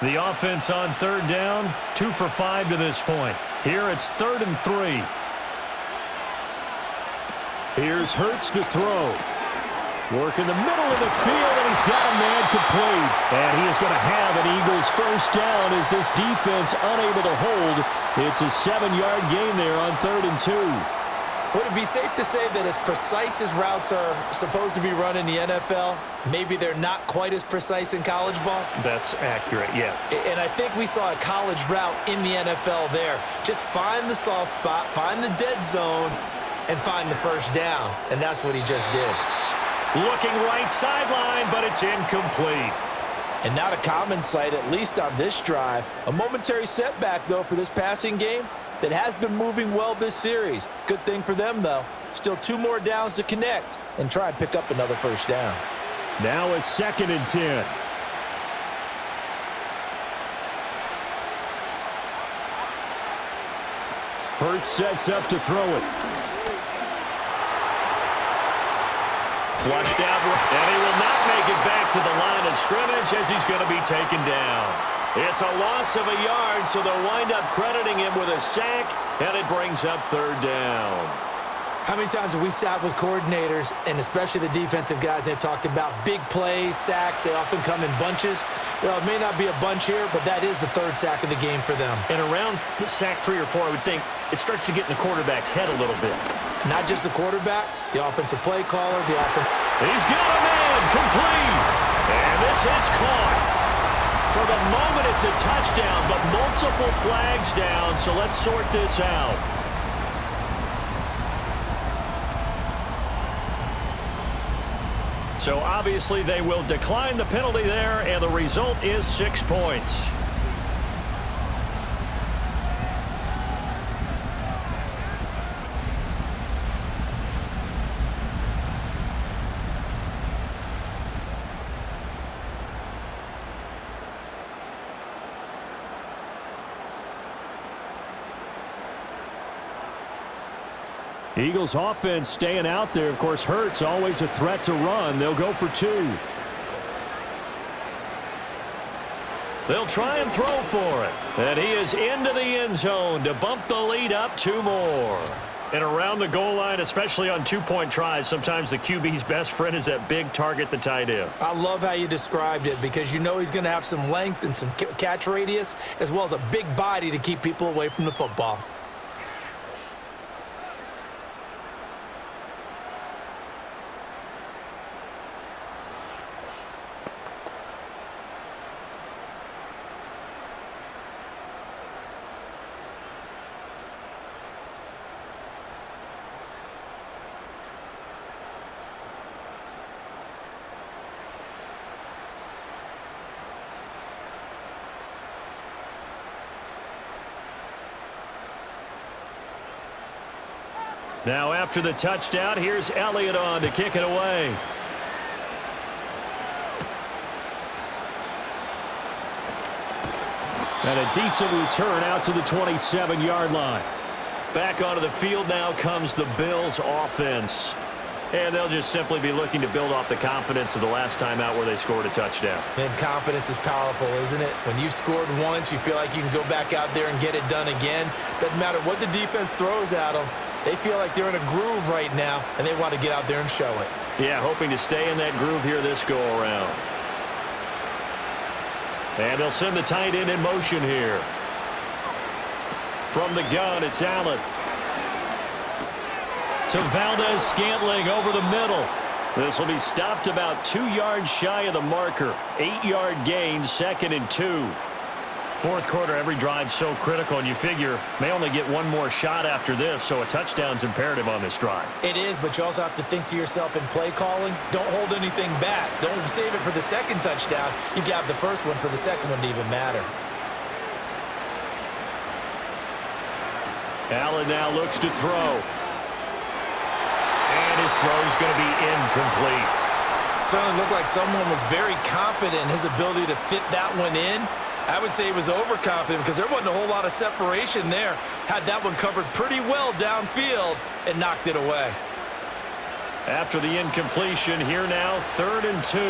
The offense on 3rd down, 2 for 5 to this point. Here it's 3rd and 3. Here's Hurts to throw. Work in the middle of the field, and he's got a man complete. And he is going to have an Eagles 1st down as this defense unable to hold. It's a 7-yard gain there on 3rd and 2. Would it be safe to say that as precise as routes are supposed to be run in the NFL, maybe they're not quite as precise in college ball? That's accurate, yeah. And I think we saw a college route in the NFL there. Just find the soft spot, find the dead zone, and find the first down. And that's what he just did. Looking right sideline, but it's incomplete. And not a common sight, at least on this drive. A momentary setback, though, for this passing game that has been moving well this series. Good thing for them, though. Still 2 more downs to connect and try and pick up another first down. Now a 2nd and 10. Hurts sets up to throw it. Flushed out, and he will not make it back to the line of scrimmage as he's going to be taken down. It's a loss of a yard, so they'll wind up crediting him with a sack, and it brings up 3rd down. How many times have we sat with coordinators, and especially the defensive guys, they've talked about big plays, sacks. They often come in bunches. Well, it may not be a bunch here, but that is the 3rd sack of the game for them. And around sack 3 or 4, I would think it starts to get in the quarterback's head a little bit. Not just the quarterback, the offensive play caller, the offense. He's got a man complete. And this is caught. For the moment, it's a touchdown, but multiple flags down, so let's sort this out. So obviously they will decline the penalty there, and the result is 6 points. Eagles offense staying out there. Of course, Hurts always a threat to run. They'll go for 2. They'll try and throw for it. And he is into the end zone to bump the lead up 2 more. And around the goal line, especially on 2-point tries, sometimes the QB's best friend is that big target, the tight end. I love how you described it because you know he's going to have some length and some catch radius as well as a big body to keep people away from the football. Now after the touchdown, here's Elliott on to kick it away. And a decent return out to the 27-yard line. Back onto the field now comes the Bills offense. And they'll just simply be looking to build off the confidence of the last time out where they scored a touchdown. And confidence is powerful, isn't it? When you've scored once, you feel like you can go back out there and get it done again. Doesn't matter what the defense throws at them. They feel like they're in a groove right now, and they want to get out there and show it. Yeah, hoping to stay in that groove here this go-around. And they'll send the tight end in motion here. From the gun, it's Allen. To Valdez-Scantling over the middle. This will be stopped about 2 yards shy of the marker. 8-yard gain, 2nd and 2. Fourth quarter, every drive so critical, and you figure may only get one more shot after this, so a touchdown's imperative on this drive. It is, but you also have to think to yourself in play calling, don't hold anything back. Don't save it for the second touchdown. You got the first one for the second one to even matter. Allen now looks to throw. And his throw's going to be incomplete. Certainly looked like someone was very confident in his ability to fit that one in. I would say he was overconfident because there wasn't a whole lot of separation there. Had that one covered pretty well downfield and knocked it away. After the incompletion, here now, 3rd and 2.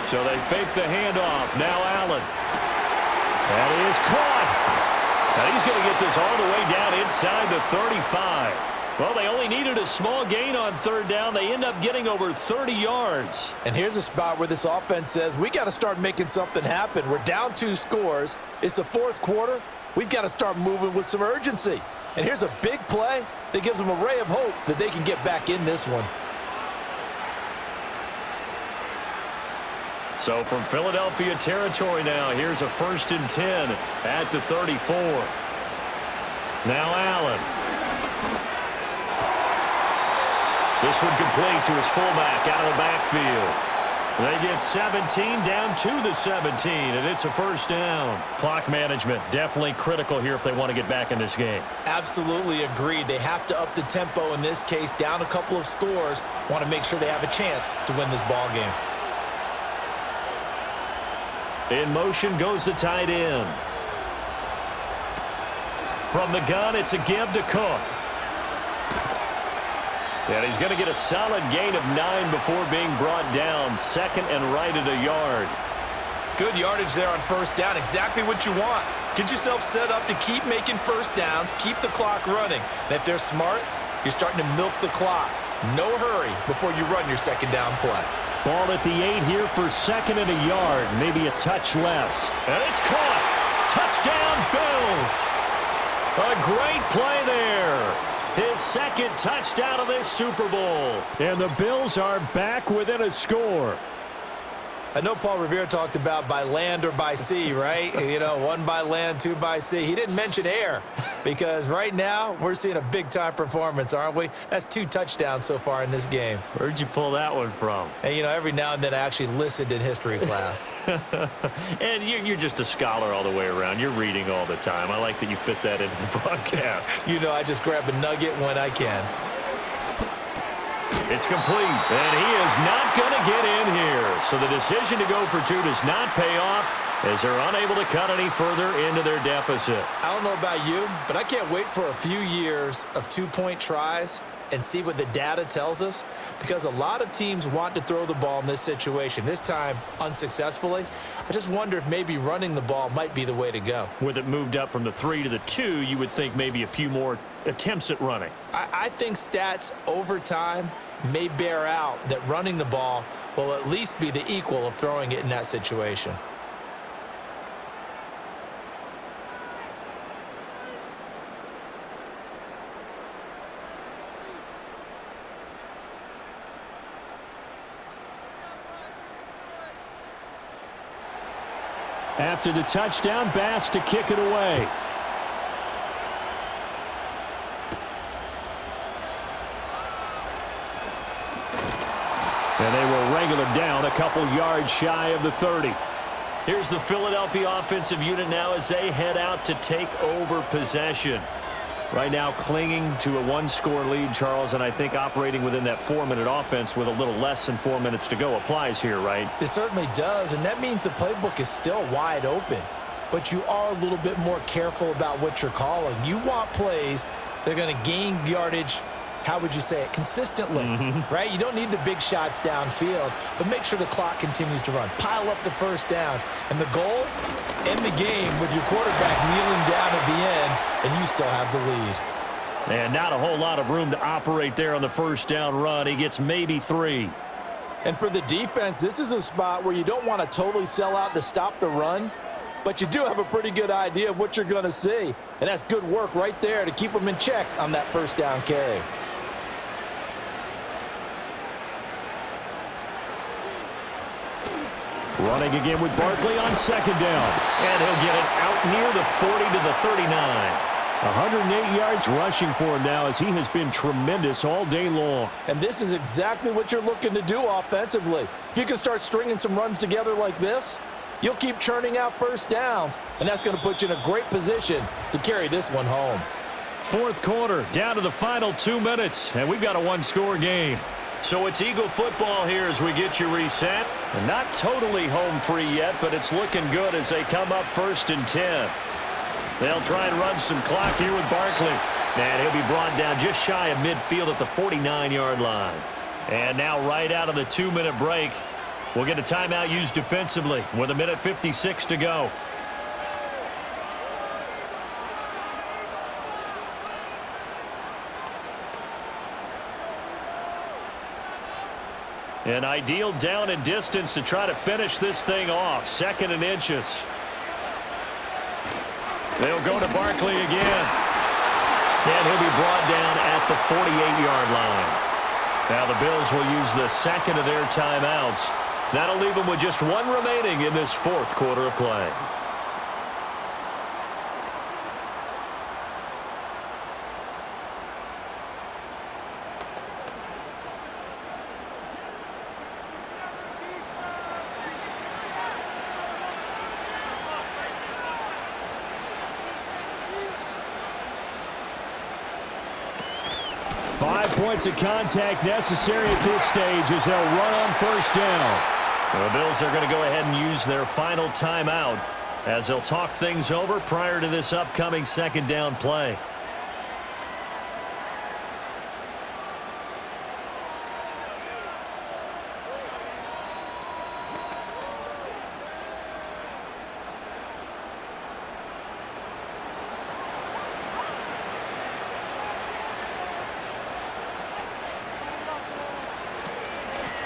So they fake the handoff. Now Allen. And he is caught. And he's going to get this all the way down inside the 35. Well, they only needed a small gain on 3rd down. They end up getting over 30 yards. And here's a spot where this offense says, we got to start making something happen. We're down 2 scores. It's the 4th quarter. we've got to start moving with some urgency. And here's a big play that gives them a ray of hope that they can get back in this one. So from Philadelphia territory now, here's a 1st and 10 at the 34. Now Allen. This one complete to his fullback out of the backfield. They get 17 down to the 17, and it's a 1st down. Clock management definitely critical here if they want to get back in this game. Absolutely agreed. They have to up the tempo in this case, down a couple of scores. Want to make sure they have a chance to win this ball game. In motion goes the tight end. From the gun, it's a give to Cook. And he's going to get a solid gain of 9 before being brought down. 2nd and right at a yard. Good yardage there on 1st down. Exactly what you want. Get yourself set up to keep making 1st downs, keep the clock running. And if they're smart, you're starting to milk the clock. No hurry before you run your 2nd down play. Ball at the 8 here for 2nd and a yard. Maybe a touch less. And it's caught. Touchdown, Bills. A great play there. His 2nd touchdown of this Super Bowl. And the Bills are back within a score. I know Paul Revere talked about by land or by sea, right? You know, 1 by land, 2 by sea. He didn't mention air because right now we're seeing a big-time performance, aren't we? That's 2 touchdowns so far in this game. Where'd you pull that one from? And, you know, every now and then I actually listened in history class. And you're just a scholar all the way around. You're reading all the time. I like that you fit that into the broadcast. You know, I just grab a nugget when I can. It's complete, and he is not going to get in here. So the decision to go for 2 does not pay off as they're unable to cut any further into their deficit. I don't know about you, but I can't wait for a few years of 2-point tries and see what the data tells us, because a lot of teams want to throw the ball in this situation, this time unsuccessfully. I just wonder if maybe running the ball might be the way to go. With it moved up from the 3 to the 2, you would think maybe a few more attempts at running. I think stats over time may bear out that running the ball will at least be the equal of throwing it in that situation. After the touchdown, Bass to kick it away. And they will wrangle him down a couple yards shy of the 30. Here's the Philadelphia offensive unit now as they head out to take over possession. Right now clinging to a 1-score lead, Charles, and I think operating within that 4-minute offense with a little less than 4 minutes to go applies here, right? It certainly does, and that means the playbook is still wide open. But you are a little bit more careful about what you're calling. You want plays that are going to gain yardage, how would you say it, consistently, right? You don't need the big shots downfield, but make sure the clock continues to run. Pile up the 1st downs. And the goal, end the game with your quarterback kneeling down at the end, and you still have the lead. And not a whole lot of room to operate there on the 1st down run. He gets maybe 3. And for the defense, this is a spot where you don't want to totally sell out to stop the run, but you do have a pretty good idea of what you're going to see. And that's good work right there to keep them in check on that 1st down carry. Running again with Barkley on 2nd down. And he'll get it out near the 40 to the 39. 108 yards rushing for him now as he has been tremendous all day long. And this is exactly what you're looking to do offensively. If you can start stringing some runs together like this, you'll keep churning out 1st downs, and that's going to put you in a great position to carry this one home. 4th quarter, down to the final 2 minutes, and we've got a 1-score game. So it's Eagle football here as we get you reset. And not totally home free yet, but it's looking good as they come up 1st and 10. They'll try and run some clock here with Barkley. And he'll be brought down just shy of midfield at the 49-yard line. And now right out of the 2-minute break, we'll get a timeout used defensively with 1:56 to go. An ideal down and distance to try to finish this thing off. 2nd and inches. They'll go to Barkley again. And he'll be brought down at the 48-yard line. Now the Bills will use the second of their timeouts. That'll leave them with just one remaining in this fourth quarter of play. Points of contact necessary at this stage as they'll run on first down. The Bills are going to go ahead and use their final timeout as they'll talk things over prior to this upcoming second down play.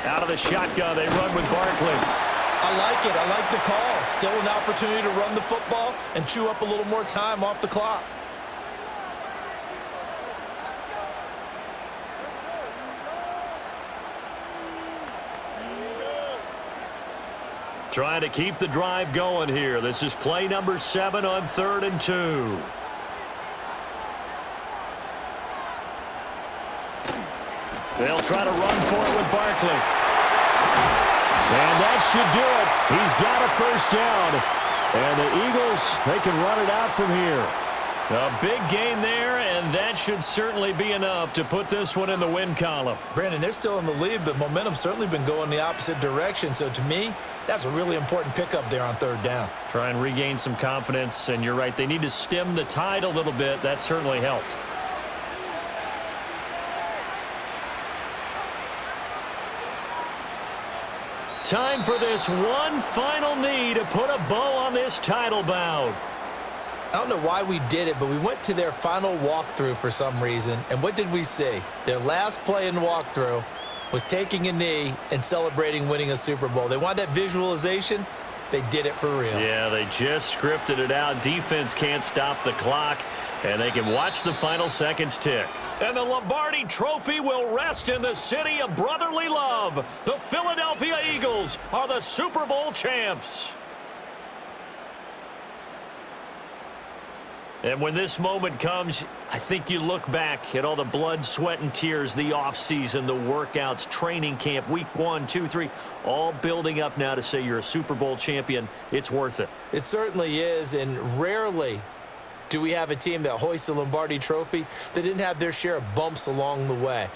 Out of the shotgun, they run with Barkley. I like it. I like the call. Still an opportunity to run the football and chew up a little more time off the clock. Trying to keep the drive going here. This is play number 7 on 3rd and 2. They'll try to run for it with Barkley. And that should do it. He's got a first down. And the Eagles, they can run it out from here. A big gain there, and that should certainly be enough to put this one in the win column. Brandon, they're still in the lead, but momentum's certainly been going the opposite direction. So to me, that's a really important pickup there on 3rd down. Try and regain some confidence, and you're right. They need to stem the tide a little bit. That certainly helped. Time for this one final knee to put a bow on this title bout. I don't know why we did it, but we went to their final walkthrough for some reason. And what did we see? Their last play in walkthrough was taking a knee and celebrating winning a Super Bowl. They wanted that visualization. They did it for real. Yeah, they just scripted it out. Defense can't stop the clock, and they can watch the final seconds tick. And the Lombardi Trophy will rest in the city of brotherly love. The Philadelphia Eagles are the Super Bowl champs. And when this moment comes, I think you look back at all the blood, sweat, and tears, the offseason, the workouts, training camp, week 1, 2, 3, all building up now to say you're a Super Bowl champion. It's worth it. It certainly is, and rarely do we have a team that hoists the Lombardi Trophy that didn't have their share of bumps along the way.